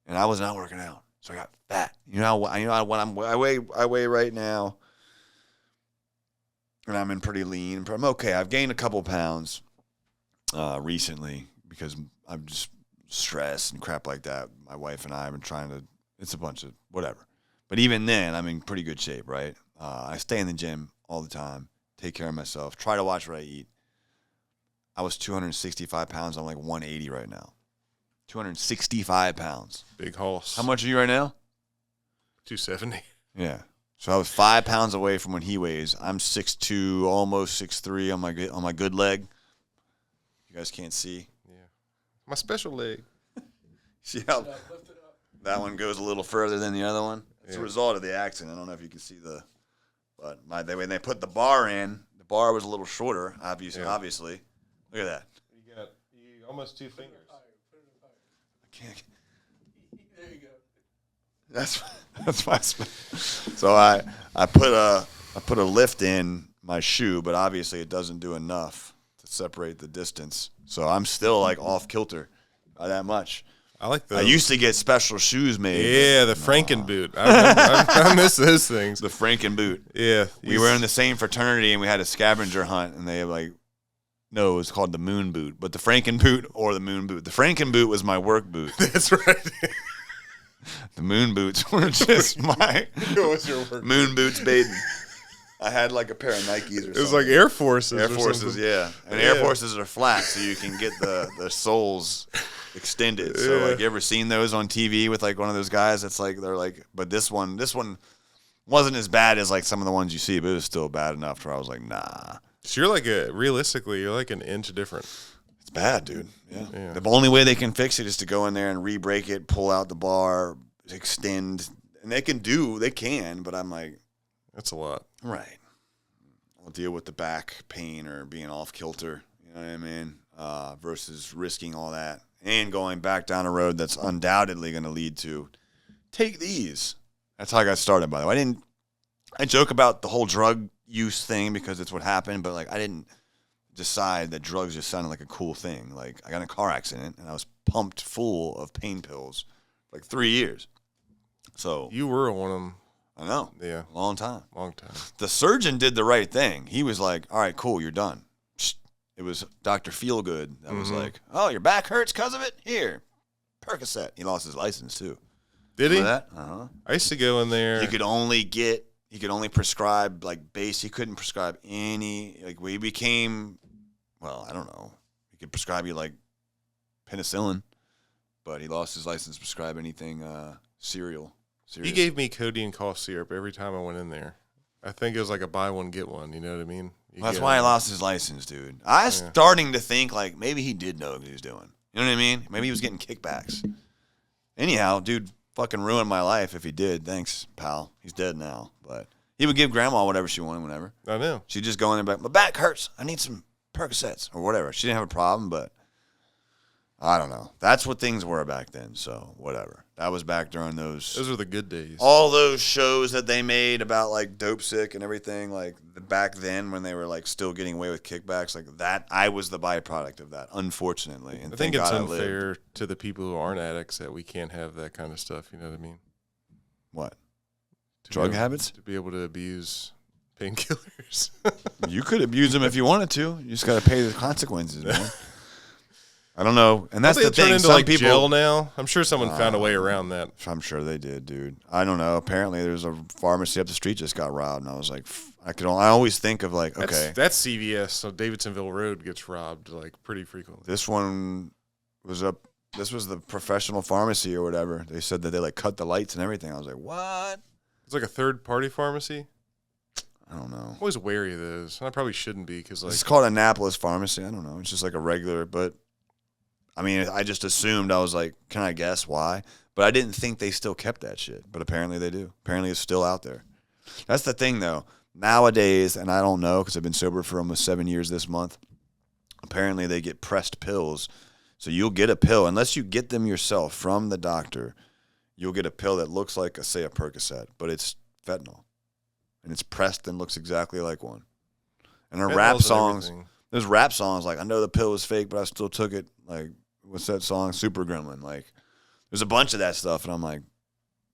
A: and I was not working out, so I got fat. I weigh right now, and I'm in pretty lean. I'm okay. I've gained a couple pounds recently because I'm just stressed and crap like that. My wife and I have been trying to. It's a bunch of whatever. But even then, I'm in pretty good shape, right? I stay in the gym all the time, take care of myself, try to watch what I eat. I was 265 pounds. I'm like 180 right now. 265 pounds.
B: Big horse.
A: How much are you right now?
B: 270.
A: Yeah. So I was 5 pounds away from what he weighs. I'm 6'2", almost 6'3" on my good leg. You guys can't see.
B: Yeah. My special leg.
A: See how that one goes a little further than the other one? It's a result of the accident. I don't know if you can see but when they put the bar in, the bar was a little shorter, obviously. Look at that.
B: You almost 2 fingers.
A: I can't. There you go. That's my. So I put a lift in my shoe, but obviously it doesn't do enough to separate the distance. So I'm still like off kilter by that much. I used to get special shoes made.
B: Yeah, the Franken boot. I miss those things.
A: The Franken boot.
B: Yeah.
A: We were in the same fraternity, and we had a scavenger hunt, and they no, it was called the moon boot. But the Franken boot or the moon boot. The Franken boot was my work boot.
B: That's right.
A: The moon boots were just my
B: What's your work
A: moon boots Baden. I had like a pair of Nikes or something.
B: It was like Air Forces.
A: Air Forces, yeah. And Air Forces are flat, so you can get the soles extended. So like, you ever seen those on TV with like one of those guys that's like, they're like, but this one wasn't as bad as like some of the ones you see, but it was still bad enough to where I was like, nah.
B: So you're like realistically, you're like an inch different.
A: It's bad, dude. Yeah. The only way they can fix it is to go in there and re-break it, pull out the bar, extend, and they can, but I'm like,
B: that's a lot.
A: Right. I'll deal with the back pain or being off kilter, you know what I mean? Versus risking all that and going back down a road that's undoubtedly going to lead to take these. That's how I got started, by the way. I joke about the whole drug use thing because it's what happened, but like, I didn't decide that drugs just sounded like a cool thing. Like, I got in a car accident and I was pumped full of pain pills for like 3 years. So
B: you were one of them.
A: I know.
B: Yeah.
A: Long time.
B: The
A: surgeon did the right thing. He was like, all right, cool, you're done. It was Dr. Feelgood that was like, oh, your back hurts because of it? Here, Percocet. He lost his license, too.
B: Did he?
A: Remember that? Uh-huh.
B: I used to go in there.
A: He could only prescribe, like, base. He couldn't prescribe any. Like, when well, I don't know. He could prescribe you like penicillin, but he lost his license to prescribe anything serious.
B: He gave me codeine cough syrup every time I went in there. I think it was like a buy one get one. You know what I mean?
A: That's why he lost his license, dude. I was starting to think like maybe he did know what he was doing. You know what I mean? Maybe he was getting kickbacks. Anyhow, dude, fucking ruined my life if he did. Thanks, pal. He's dead now, but he would give grandma whatever she wanted whenever.
B: I know.
A: She'd just go in there and be like, my back hurts. I need some Percocets or whatever. She didn't have a problem, but I don't know. That's what things were back then, so whatever. That was back during those.
B: Those were the good days.
A: All those shows that they made about like Dope Sick and everything, like back then when they were like still getting away with kickbacks, like that. I was the byproduct of that, unfortunately. And
B: I think it's unfair to the people who aren't addicts that we can't have that kind of stuff. You know what I mean?
A: What? Drug habits?
B: To be able to abuse painkillers.
A: You could abuse them if you wanted to. You just got to pay the consequences, man. I don't know, and that's the thing.
B: Into
A: some
B: like
A: people
B: jail now. I'm sure someone found a way around that.
A: I'm sure they did, dude. I don't know. Apparently, there's a pharmacy up the street just got robbed, and I was like, I always think of like, okay,
B: that's CVS. So Davidsonville Road gets robbed like pretty frequently.
A: This one was up. This was the professional pharmacy or whatever. They said that they like cut the lights and everything. I was like, what?
B: It's like a third party pharmacy.
A: I don't know.
B: I'm always wary of those. I probably shouldn't be because like
A: it's called Annapolis Pharmacy. I don't know. It's just like a regular, but. I mean, I just assumed, I was like, can I guess why? But I didn't think they still kept that shit. But apparently they do. Apparently it's still out there. That's the thing, though. Nowadays, and I don't know because I've been sober for almost 7 years this month, apparently they get pressed pills. So you'll get a pill. Unless you get them yourself from the doctor, you'll get a pill that looks like, say, a Percocet. But it's fentanyl. And it's pressed and looks exactly like one. And our rap songs, there's rap songs like, I know the pill was fake, but I still took it. Like, what's that song? Super Gremlin. Like, there's a bunch of that stuff, and I'm like,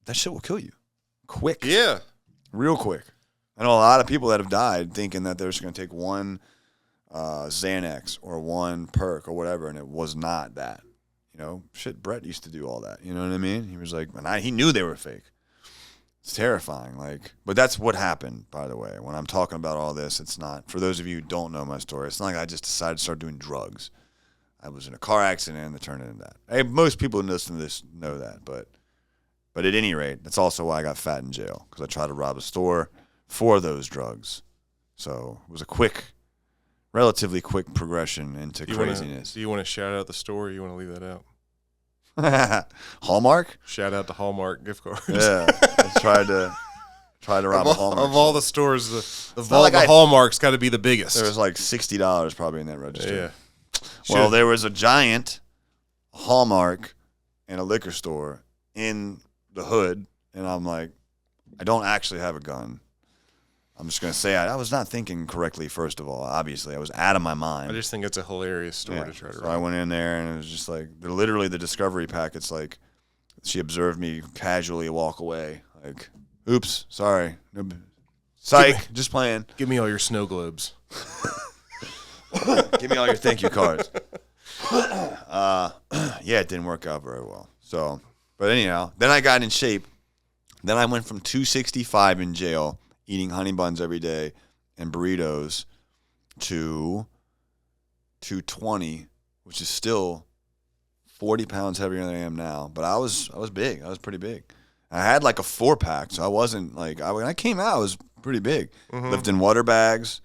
A: that shit will kill you. Quick.
B: Yeah.
A: Real quick. I know a lot of people that have died thinking that they're just going to take one Xanax or one perk or whatever, and it was not that. You know, shit, Brett used to do all that. You know what I mean? He was like, and he knew they were fake. It's terrifying. Like, but that's what happened, by the way. When I'm talking about all this, it's not, for those of you who don't know my story, it's not like I just decided to start doing drugs. I was in a car accident and it turned into that. Hey, most people who listen to this know that, but at any rate, that's also why I got fat in jail, because I tried to rob a store for those drugs. So it was a relatively quick progression into craziness.
B: Do you want to shout out the store or you want to leave that out?
A: Hallmark?
B: Shout out to Hallmark gift cards.
A: Yeah, I tried to rob a Hallmark.
B: Of all the stores, the Hallmark's got to be the biggest.
A: There was like $60 probably in that register.
B: Yeah.
A: Well, there was a giant Hallmark and a liquor store in the hood, and I'm like, I don't actually have a gun. I'm just going to say I was not thinking correctly, first of all. Obviously, I was out of my mind.
B: I just think it's a hilarious store to try to
A: rob. So I went in there, and it was just like, literally the discovery packet's like, she observed me casually walk away. Like, oops, sorry. Psych, just playing.
B: Give me all your snow globes.
A: Give me all your thank you cards. Yeah, it didn't work out very well. So, but anyhow, then I got in shape. Then I went from 265 in jail, eating honey buns every day and burritos, to 220, which is still 40 pounds heavier than I am now. But I was big. I was pretty big. I had like a 4-pack, so I wasn't like, when I came out, I was pretty big. Mm-hmm. Lifting water bags,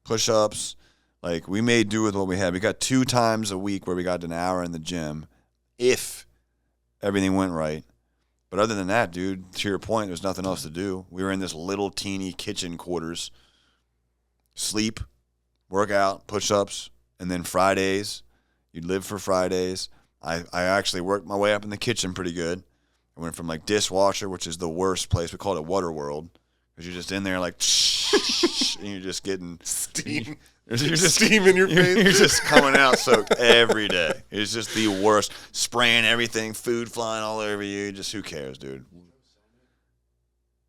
A: push-ups. Like, we made do with what we had. We got 2 times a week where we got an hour in the gym, if everything went right. But other than that, dude, to your point, there's nothing else to do. We were in this little teeny kitchen quarters. Sleep, work out, push-ups, and then Fridays. You'd live for Fridays. I actually worked my way up in the kitchen pretty good. I went from, like, dishwasher, which is the worst place. We called it Water World. Because you're just in there, like, and you're just getting
B: steam.
A: You're just
B: steam in your face.
A: You're just coming out soaked every day. It's just the worst. Spraying everything, food flying all over you. Just who cares, dude?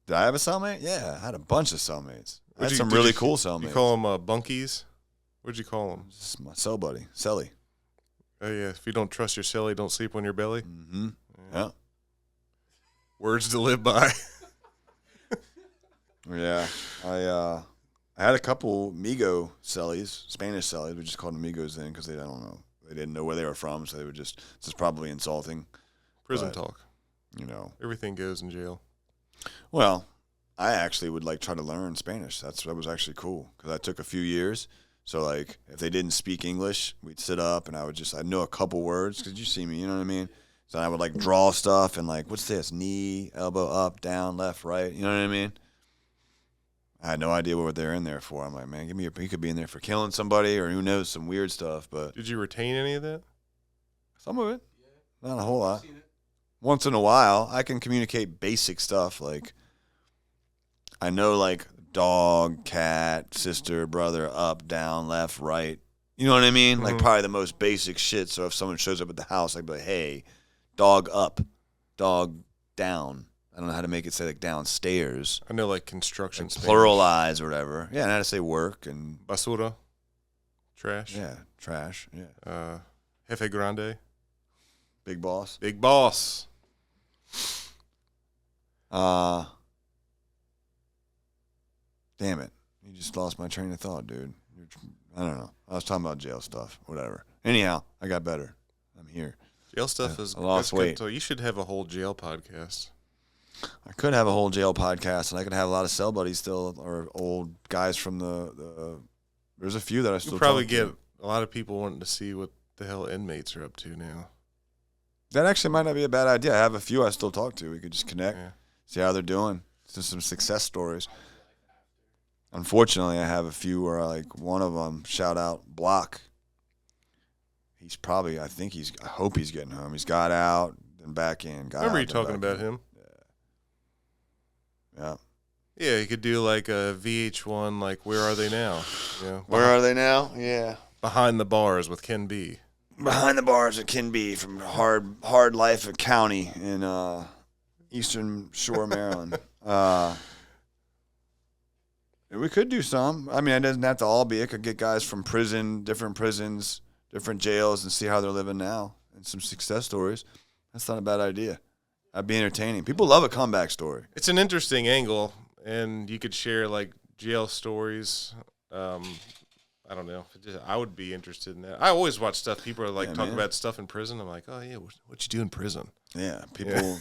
A: Did I have a cellmate? Yeah, I had a bunch of cellmates. I had some really cool cellmates.
B: You call them bunkies? What'd you call them?
A: This is my cell buddy, Celly.
B: Oh, yeah. If you don't trust your celly, don't sleep on your belly.
A: Mm-hmm. Yeah.
B: Words to live by.
A: Yeah. I had a couple Migo cellies, Spanish cellies. We just called them Migos then because I don't know. They didn't know where they were from, so they would just, this is probably insulting.
B: Prison
A: but,
B: talk.
A: You know.
B: Everything goes in jail.
A: Well, I actually would like try to learn Spanish. That was actually cool because I took a few years. So like if they didn't speak English, we'd sit up and I know a couple words because you see me, you know what I mean? So I would like draw stuff and like, what's this? Knee, elbow, up, down, left, right. You know what I mean? I had no idea what they're in there for. I'm like, man, he could be in there for killing somebody or who knows, some weird stuff. But
B: did you retain any of that?
A: Some of it, not a whole lot. Once in a while, I can communicate basic stuff like I know like dog, cat, sister, brother, up, down, left, right. You know what I mean? Like probably the most basic shit. So if someone shows up at the house, I'd be like, hey, dog up, dog down. I don't know how to make it say like downstairs.
B: I know like construction.
A: Like pluralize or whatever. Yeah, and how to say work and
B: basura. Trash.
A: Yeah, trash. Yeah.
B: Jefe grande.
A: Big boss.
B: Big boss.
A: Damn it. You just lost my train of thought, dude. I don't know. I was talking about jail stuff. Whatever. Anyhow, I got better. I'm here.
B: Jail stuff
A: I lost weight.
B: So you should have a whole jail podcast.
A: I could have a whole jail podcast, and I could have a lot of cell buddies still, or old guys from the there's a few that I still
B: You'll probably
A: talk
B: get
A: to.
B: a lot of people wanting to see what the hell inmates are up to now.
A: That actually might not be a bad idea. I have a few I still talk to. We could just connect, see how they're doing. Just some success stories. Unfortunately, I have a few where like one of them, shout out Block. He's probably, I hope he's getting home. He's got out, then back in.
B: Remember you talking about him?
A: Yeah.
B: Yeah, you could do like a VH1, like Where Are They Now? Yeah.
A: Where are they now? Yeah.
B: Behind the Bars with Ken B.
A: Behind the Bars with Ken B from Hard Life of County in Eastern Shore, Maryland. We could do some. I mean, it doesn't have to all be. It could get guys from different prisons, different jails, and see how they're living now and some success stories. That's not a bad idea. That'd be entertaining. People love a comeback story.
B: It's an interesting angle, and you could share like jail stories. I don't know. I would be interested in that. I always watch stuff. People are like talking about stuff in prison. I'm like, oh yeah, what you do in prison?
A: Yeah, people.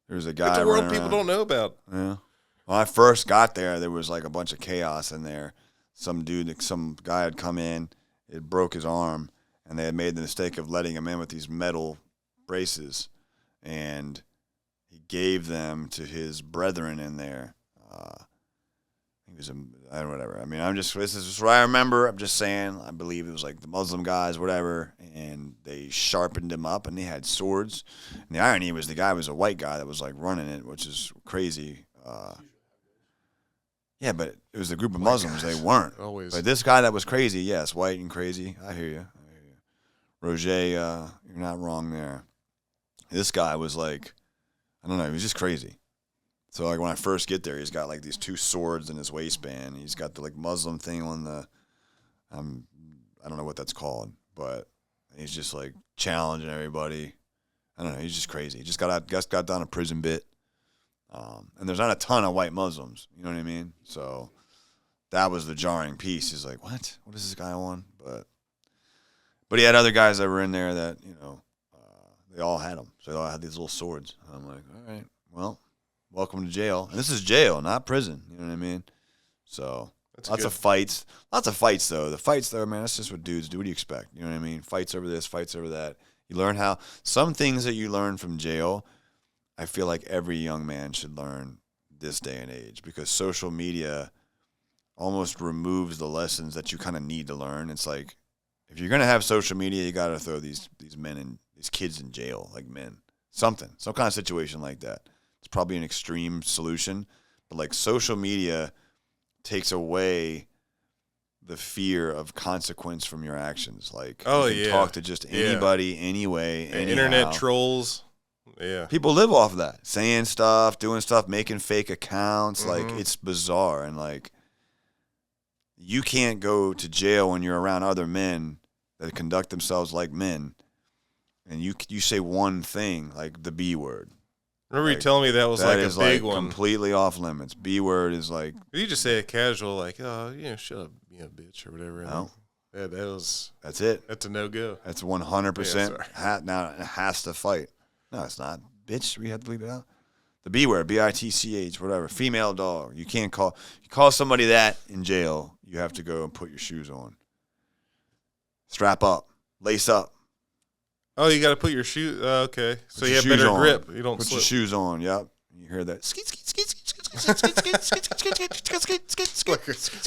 A: There's a guy.
B: It's a world people don't know about.
A: Yeah. When I first got there was like a bunch of chaos in there. Some guy had come in, it broke his arm, and they had made the mistake of letting him in with these metal braces, and he gave them to his brethren in there. He was whatever. I mean, this is just what I remember. I'm just saying. I believe it was like the Muslim guys, whatever, and they sharpened him up, and they had swords. And the irony was the guy was a white guy that was like running it, which is crazy. Yeah, but it was a group of Muslims. They weren't.
B: Always.
A: But this guy that was crazy, yes, white and crazy. I hear you. Roger, you're not wrong there. This guy was like, I don't know, he was just crazy. So like when I first get there, he's got like these two swords in his waistband. He's got the like Muslim thing on the, I don't know what that's called, but he's just like challenging everybody. I don't know, he's just crazy. He just got done a prison bit. And there's not a ton of white Muslims, you know what I mean? So that was the jarring piece. He's like, what? What is this guy on? But he had other guys that were in there that, they all had them. So they all had these little swords. And I'm like, all right, well, welcome to jail. And this is jail, not prison. You know what I mean? So lots of fights. Lots of fights, though. The fights, though, man, that's just what dudes do. What do you expect? You know what I mean? Fights over this, fights over that. You learn some things that you learn from jail, I feel like every young man should learn this day and age, because social media almost removes the lessons that you kind of need to learn. It's like, if you're going to have social media, you got to throw these men and these kids in jail, like men. Some kind of situation like that. It's probably an extreme solution, but like social media takes away the fear of consequence from your actions. Like, you can talk to just anybody, anyway, anyhow.
B: Internet trolls. Yeah.
A: People live off of that. Saying stuff, doing stuff, making fake accounts. Like, it's bizarre. And like, you can't go to jail when you're around other men that conduct themselves like men. And you say one thing, like the B word.
B: Remember you telling me that was like a big one.
A: Completely off limits. B word is like.
B: You just say a casual like, oh, shut up, bitch or whatever.
A: No.
B: Yeah,
A: that's it.
B: That's a no-go.
A: That's 100%. Now it has to fight. No, it's not. Bitch, we have to leave it out. The B word, B-I-T-C-H, whatever. Female dog. You can't call somebody that in jail. You have to go and put your shoes on. Strap up. Lace up.
B: Oh, you got to put your shoe. Okay, so you have better grip. You don't
A: put your shoes on. Yep. You hear that?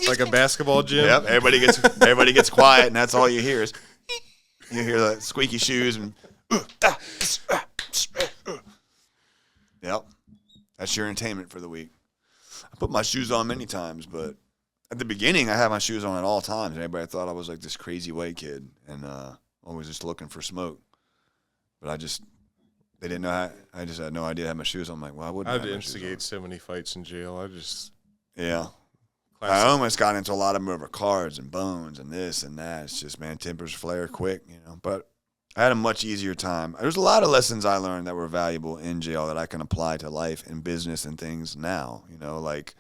B: Like a basketball gym.
A: Yep. Everybody gets quiet, and that's all you hear is you hear the squeaky shoes and. Yep. That's your entertainment for the week. I put my shoes on many times, but at the beginning, I had my shoes on at all times. And everybody thought I was like this crazy white kid and always just looking for smoke. But they didn't know I just had no idea I had my shoes on. I'm like, well, I wouldn't.
B: I'd instigate so many fights in jail.
A: Yeah. Classic. I almost got into a lot of them over cards and bones and this and that. It's just, man, tempers flare quick, But I had a much easier time. There's a lot of lessons I learned that were valuable in jail that I can apply to life and business and things now. Like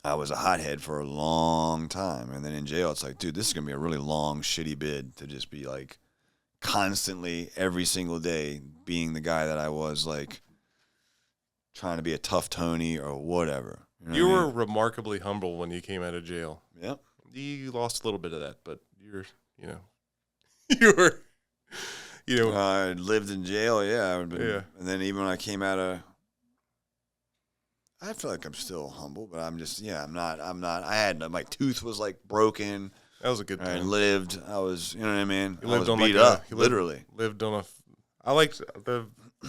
A: I was a hothead for a long time. And then in jail, it's like, dude, this is going to be a really long, shitty bid to just be like constantly every single day being the guy that I was, like trying to be a tough Tony or whatever.
B: You were remarkably humble when you came out of jail.
A: Yep.
B: You lost a little bit of that, but you were,
A: I lived in jail, yeah.
B: Yeah.
A: And then even when I came out of, I feel like I'm still humble, but I'm just, I'm not, my tooth was like broken.
B: That was a good time.
A: I was, you know what I mean?
B: You lived
A: I was
B: on
A: beat up, literally.
B: Lived on I liked the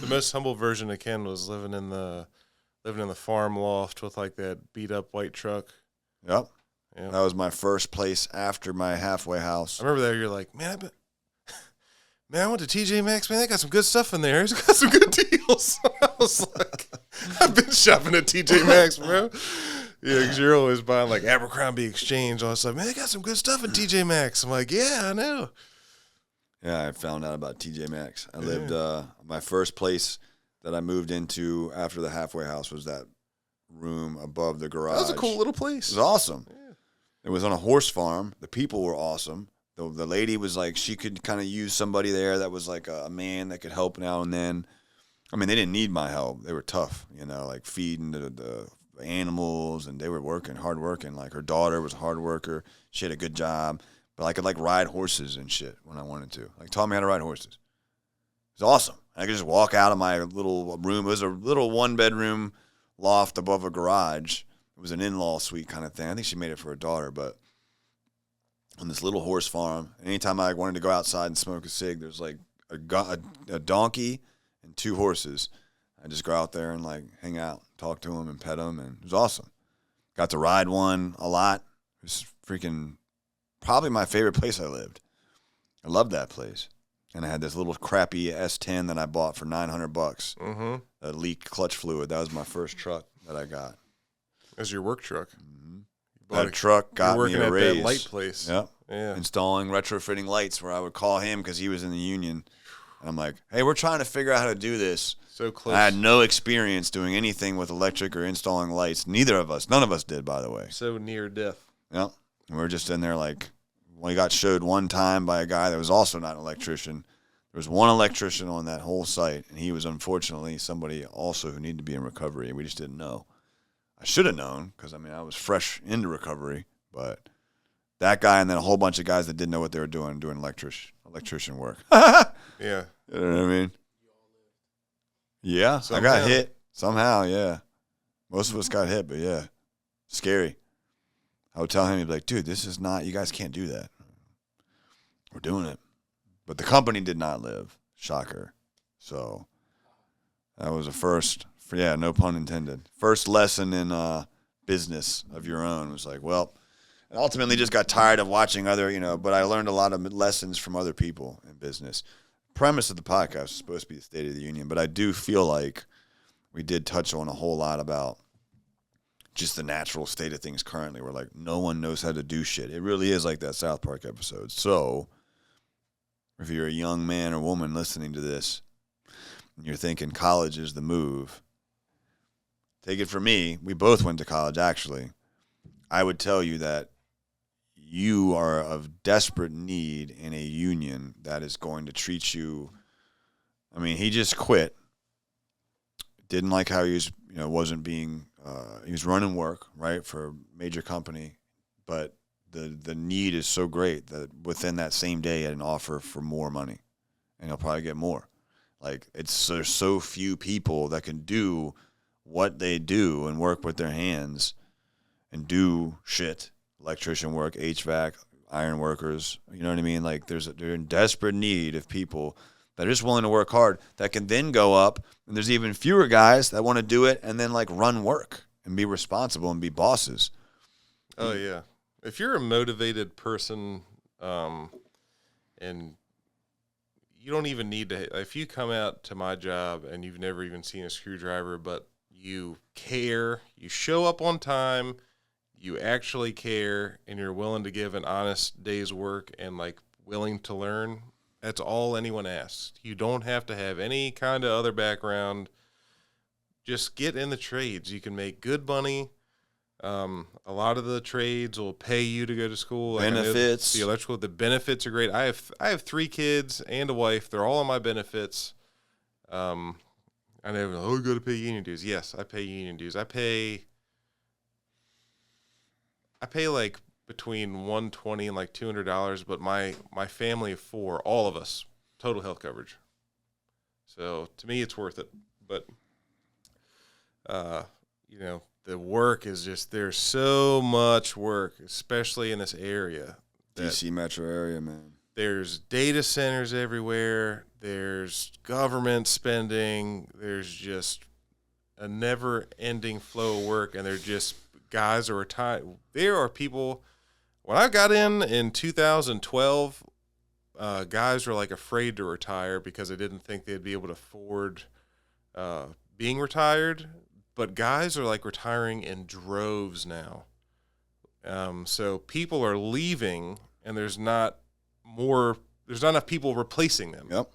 B: most humble version of Ken was living in the farm loft with like that beat up white truck.
A: Yep. That was my first place after my halfway house.
B: I remember that you're like, man, I went to TJ Maxx, man, they got some good stuff in there. He's got some good deals. I was like, I've been shopping at TJ Maxx, bro. Yeah, because you're always buying like Abercrombie Exchange. I was like, man, they got some good stuff in TJ Maxx. I'm like, yeah, I know.
A: Yeah, I found out about TJ Maxx. I lived, my first place that I moved into after the halfway house was that room above the garage.
B: That was a cool little place.
A: It was awesome. Yeah. It was on a horse farm. The people were awesome. The lady was like, she could kind of use somebody there that was like a man that could help now and then. I mean, they didn't need my help. They were tough, like feeding the animals, and they were hard working. Like her daughter was a hard worker. She had a good job. But I could like ride horses and shit when I wanted to. Like taught me how to ride horses. It was awesome. I could just walk out of my little room. It was a little 1-bedroom loft above a garage. It was an in-law suite kind of thing. I think she made it for her daughter, but on this little horse farm, anytime I wanted to go outside and smoke a cig, there's like a donkey and 2 horses. I just go out there and like hang out, talk to them and pet them, and it was awesome. Got to ride one a lot. It was freaking probably my favorite place I lived. I loved that place. And I had this little crappy S10 that I bought for $900.
B: Mm-hmm.
A: A leaked clutch fluid. That was my first truck that I got.
B: As your work truck.
A: Mm-hmm. That truck got me a raise.
B: That light place.
A: Yep.
B: Yeah.
A: Installing retrofitting lights where I would call him because he was in the union. And I'm like, hey, we're trying to figure out how to do this.
B: So close.
A: I had no experience doing anything with electric or installing lights. None of us did, by the way.
B: So near death.
A: Yep. And we were just in there like, we got showed one time by a guy that was also not an electrician. There was one electrician on that whole site, and he was unfortunately somebody also who needed to be in recovery, and we just didn't know. I should have known because, I was fresh into recovery, but that guy and then a whole bunch of guys that didn't know what they were doing electrician work.
B: Yeah.
A: You know what I mean? Yeah, somehow. I got hit. Somehow, yeah. Most of us got hit, but yeah. Scary. I would tell him, he'd be like, dude, this is not, you guys can't do that. We're doing it. But the company did not live. Shocker. So that was a first, no pun intended. First lesson in business of your own was like, well, and ultimately just got tired of watching other, but I learned a lot of lessons from other people in business. Premise of the podcast is supposed to be the State of the Union, but I do feel like we did touch on a whole lot about just the natural state of things currently, where like no one knows how to do shit. It really is like that South Park episode. So if you're a young man or woman listening to this, and you're thinking college is the move, take it from me. We both went to college, actually. I would tell you that you are of desperate need in a union that is going to treat you. I mean, he just quit. Didn't like how he was, wasn't being, he was running work, right, for a major company. But the need is so great that within that same day, he had an offer for more money. And he'll probably get more. Like, there's so few people that can do what they do and work with their hands and do shit. Electrician work, HVAC, iron workers, you know what I mean? Like, they're in desperate need of people that are just willing to work hard that can then go up, and there's even fewer guys that want to do it and then, like, run work and be responsible and be bosses.
B: Oh, yeah. If you're a motivated person and you don't even need to – if you come out to my job and you've never even seen a screwdriver, but you care, you show up on time – you actually care, and you're willing to give an honest day's work and, like, willing to learn, that's all anyone asks. You don't have to have any kind of other background. Just get in the trades. You can make good money. A lot of the trades will pay you to go to school.
A: Benefits.
B: The electrical, the benefits are great. I have 3 kids and a wife. They're all on my benefits. I never, you got to pay union dues. Yes, I pay union dues. I pay like between $120 and like $200, but my family of 4, all of us, total health coverage. So to me, it's worth it. But the work is just, there's so much work, especially in this area.
A: DC metro area, man.
B: There's data centers everywhere. There's government spending. There's just a never-ending flow of work, and they're just guys are retired. There are people. When I got in 2012, guys were like afraid to retire because they didn't think they'd be able to afford being retired. But guys are like retiring in droves now. So people are leaving, and there's not enough people replacing them.
A: Yep.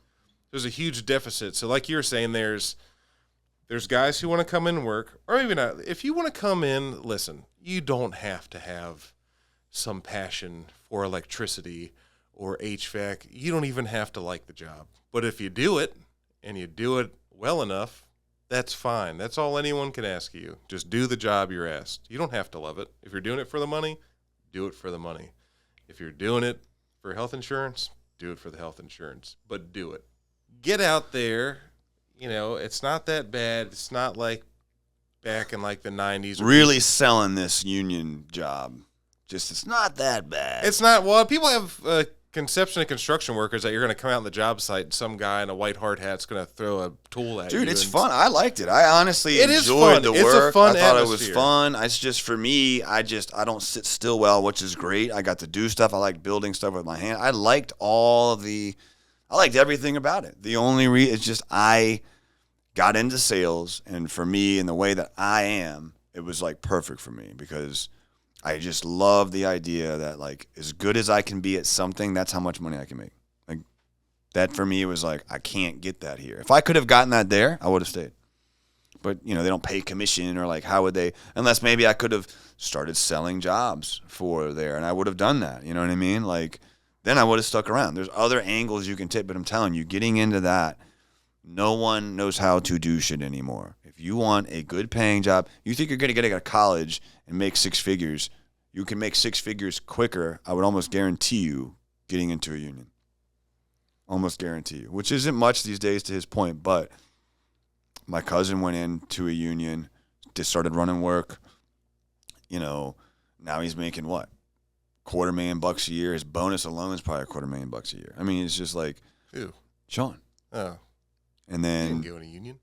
B: There's a huge deficit. So like you were saying, there's guys who want to come in and work, or maybe not. If you want to come in, listen, you don't have to have some passion for electricity or HVAC. You don't even have to like the job. But if you do it, and you do it well enough, that's fine. That's all anyone can ask of you. Just do the job you're asked. You don't have to love it. If you're doing it for the money, do it for the money. If you're doing it for health insurance, do it for the health insurance. But do it. Get out there. It's not that bad. It's not like back in like the 90s.
A: Really selling this union job. Just, it's not that bad.
B: It's not. Well, people have a conception of construction workers that you're going to come out on the job site and some guy in a white hard hat's going to throw a tool at you.
A: Dude, it's fun. I liked it. I honestly enjoyed the work.
B: It's a fun
A: I thought
B: atmosphere.
A: It was fun. It's just, for me, I don't sit still well, which is great. I got to do stuff. I like building stuff with my hand. I liked everything about it. The only it's just I got into sales, and for me, in the way that I am, it was like perfect for me because I just love the idea that, like, as good as I can be at something, that's how much money I can make. Like, that for me was like, I can't get that here. If I could have gotten that there, I would have stayed. But, they don't pay commission, or like, how would they, unless maybe I could have started selling jobs for there, and I would have done that. You know what I mean? Like, then I would have stuck around. There's other angles you can take, but I'm telling you, getting into that, no one knows how to do shit anymore. If you want a good paying job, you think you're going to get out of college and make 6 figures, you can make 6 figures quicker, I would almost guarantee you, getting into a union. Almost guarantee you. Which isn't much these days, to his point, but my cousin went into a union, just started running work. Now he's making what? $250,000 a year. His bonus alone is probably $250,000 a year. I mean, it's just like,
B: Ew.
A: Sean.
B: Oh.
A: And then
B: He didn't go in a union?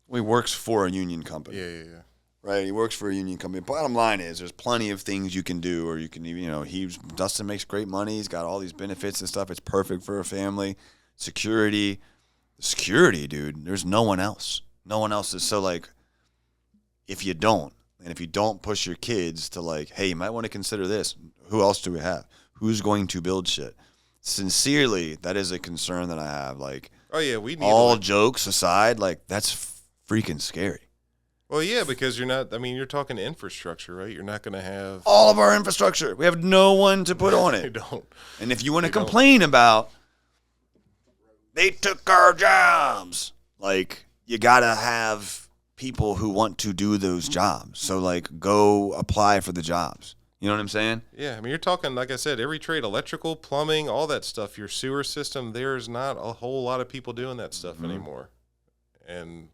A: Well, he works for a union company.
B: Yeah.
A: Right, he works for a union company. Bottom line is, there's plenty of things you can do, or you can even, Dustyn makes great money. He's got all these benefits and stuff. It's perfect for a family. Security, dude. There's no one else. No one else is so, like, if you don't push your kids to, like, hey, you might want to consider this. Who else do we have? Who's going to build shit? Sincerely, that is a concern that I have. Like,
B: Oh yeah, we need
A: all jokes aside, like that's freaking scary.
B: Well, yeah, because you're not. I mean, you're talking infrastructure, right? You're not going to have
A: all of our infrastructure. We have no one to put on it.
B: They don't.
A: And if you want to complain about they took our jobs, like you gotta have people who want to do those jobs. So like, go apply for the jobs. You know what I'm saying?
B: Yeah, I mean, you're talking, like I said, every trade, electrical, plumbing, all that stuff, your sewer system, there's not a whole lot of people doing that stuff anymore. And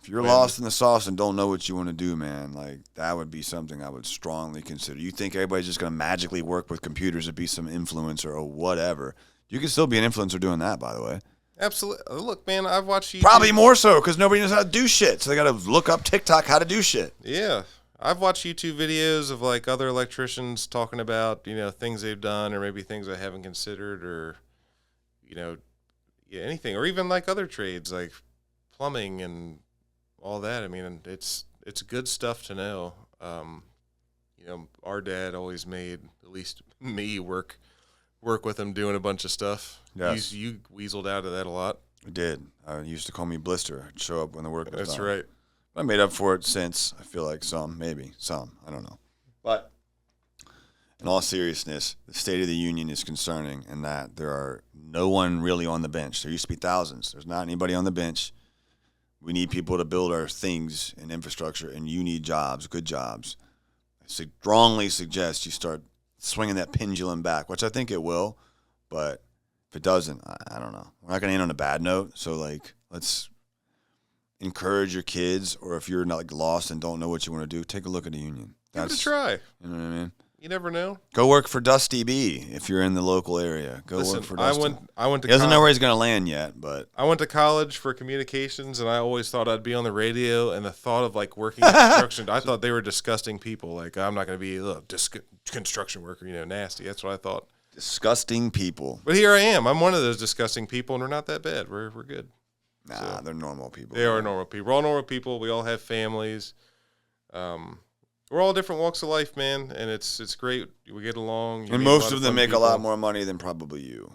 A: if you're lost in the sauce and don't know what you want to do, man, like that would be something I would strongly consider. You think everybody's just going to magically work with computers to be some influencer or whatever. You can still be an influencer doing that, by the way.
B: Absolutely. Look, man, I've watched YouTube.
A: Probably more so because nobody knows how to do shit. So they got to look up TikTok how to do shit.
B: Yeah. I've watched YouTube videos of like other electricians talking about, things they've done or maybe things I haven't considered or, anything. Or even like other trades like plumbing and all that. I mean, it's good stuff to know. Our dad always made at least me work with him doing a bunch of stuff.
A: Yes.
B: You weaseled out of that a lot.
A: I did. He used to call me Blister. I'd show up when the work was
B: That's
A: done.
B: right.
A: I made up for it since. I feel like maybe some. I don't know. But in all seriousness, the State of the Union is concerning in that there are no one really on the bench. There used to be thousands. There's not anybody on the bench. We need people to build our things and infrastructure, and you need jobs, good jobs. I strongly suggest you start swinging that pendulum back, which I think it will. But if it doesn't, I don't know. We're not going to end on a bad note. So, let's encourage your kids, or if you're not lost and don't know what you want to do, take a look at a union.
B: Give it a try.
A: You know what I mean?
B: You never know.
A: Go work for Dustyn Baden if you're in the local area. Work for Dustyn.
B: I went to.
A: He doesn't know where he's going to land yet, but
B: I went to college for communications, and I always thought I'd be on the radio. And the thought of working in construction, I thought they were disgusting people. Like I'm not going to be a construction worker, nasty. That's what I thought.
A: Disgusting people.
B: But here I am. I'm one of those disgusting people, and we're not that bad. We're good.
A: Nah, they're normal people.
B: They are normal people. We're all normal people. We all have families. We're all different walks of life, man, and it's great. We get along.
A: And most of them make a lot more money than probably you.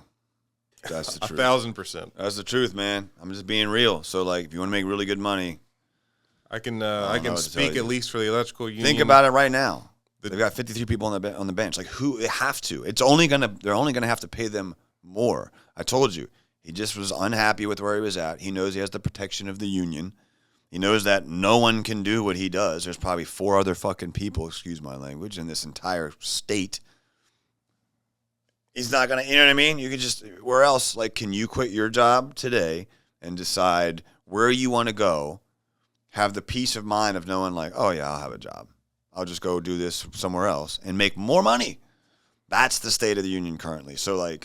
A: That's the truth.
B: 1,000%.
A: That's the truth, man. I'm just being real. So, if you want to make really good money,
B: I can speak at least for the electrical union.
A: Think about it right now. They've got 53 people on the bench. They have to. They're only gonna have to pay them more. I told you. He just was unhappy with where he was at. He knows he has the protection of the union. He knows that no one can do what he does. There's probably 4 other fucking people, excuse my language, in this entire state. He's not going to, you know what I mean? You could just, where else? Can you quit your job today and decide where you want to go, have the peace of mind of knowing oh, yeah, I'll have a job. I'll just go do this somewhere else and make more money. That's the state of the union currently. So,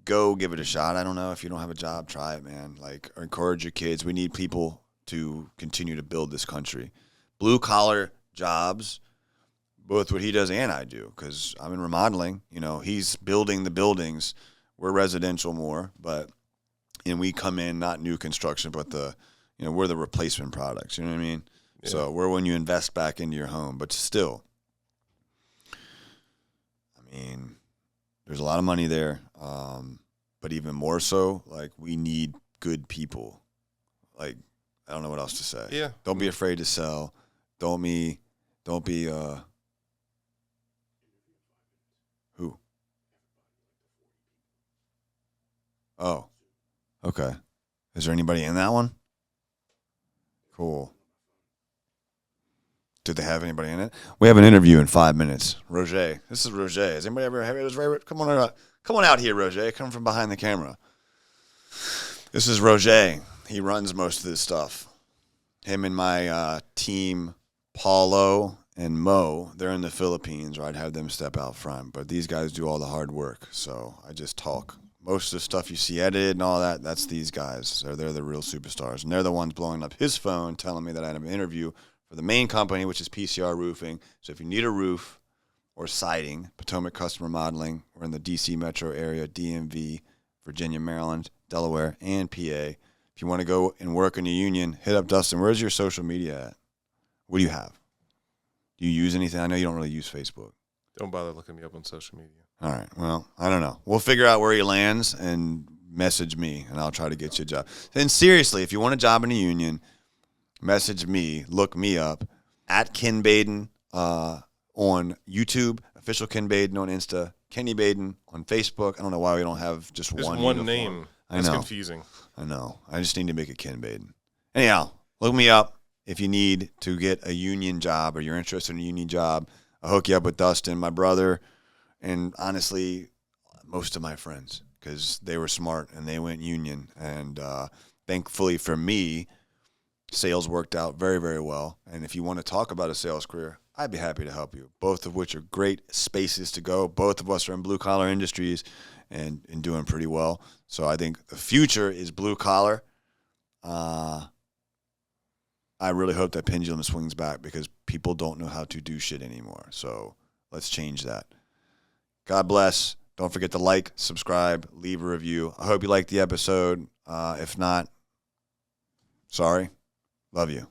A: go give it a shot. I don't know. If you don't have a job, try it, man. Or encourage your kids. We need people to continue to build this country. Blue collar jobs, both what he does and I do, because I'm in remodeling. He's building the buildings. We're residential more, and we come in not new construction, but we're the replacement products. You know what I mean? Yeah. So we're when you invest back into your home, but still, there's a lot of money there. But even more so, we need good people. I don't know what else to say.
B: Yeah.
A: Don't be afraid to sell. Don't be, who? Oh, okay. Is there anybody in that one? Cool. Did they have anybody in it? We have an interview in 5 minutes. Roger. This is Roger. Has anybody ever had it? Come on out here, Roger. Come from behind the camera. This is Roger. He runs most of this stuff. Him and my team, Paulo and Mo, they're in the Philippines, or I'd have them step out front. But these guys do all the hard work, so I just talk. Most of the stuff you see edited and all that, that's these guys. So they're the real superstars. And they're the ones blowing up his phone, telling me that I had an interview for the main company, which is PCR Roofing. So if you need a roof or siding, Potomac Customer Modeling, we're in the D.C. metro area, DMV, Virginia, Maryland, Delaware, and PA. If you want to go and work in a union, hit up Dustyn. Where's your social media at? What do you have? Do you use anything? I know you don't really use Facebook.
B: Don't bother looking me up on social media.
A: All right. Well, I don't know. We'll figure out where he lands and message me, and I'll try to get you a job. And seriously, if you want a job in a union, message me, look me up, at Ken Baden on YouTube, official Ken Baden on Insta, Kenny Baden on Facebook. I don't know why we don't have just
B: There's
A: one
B: one
A: uniform.
B: name. That's confusing.
A: I know. I just need to make it Ken Baden. Anyhow, look me up if you need to get a union job or you're interested in a union job. I'll hook you up with Dustyn, my brother, and honestly, most of my friends, because they were smart and they went union. And thankfully for me, sales worked out very, very well. And if you want to talk about a sales career, I'd be happy to help you, both of which are great spaces to go. Both of us are in blue-collar industries and doing pretty well. So I think the future is blue-collar. I really hope that pendulum swings back because people don't know how to do shit anymore. So let's change that. God bless. Don't forget to like, subscribe, leave a review. I hope you liked the episode. If not, sorry. Love you.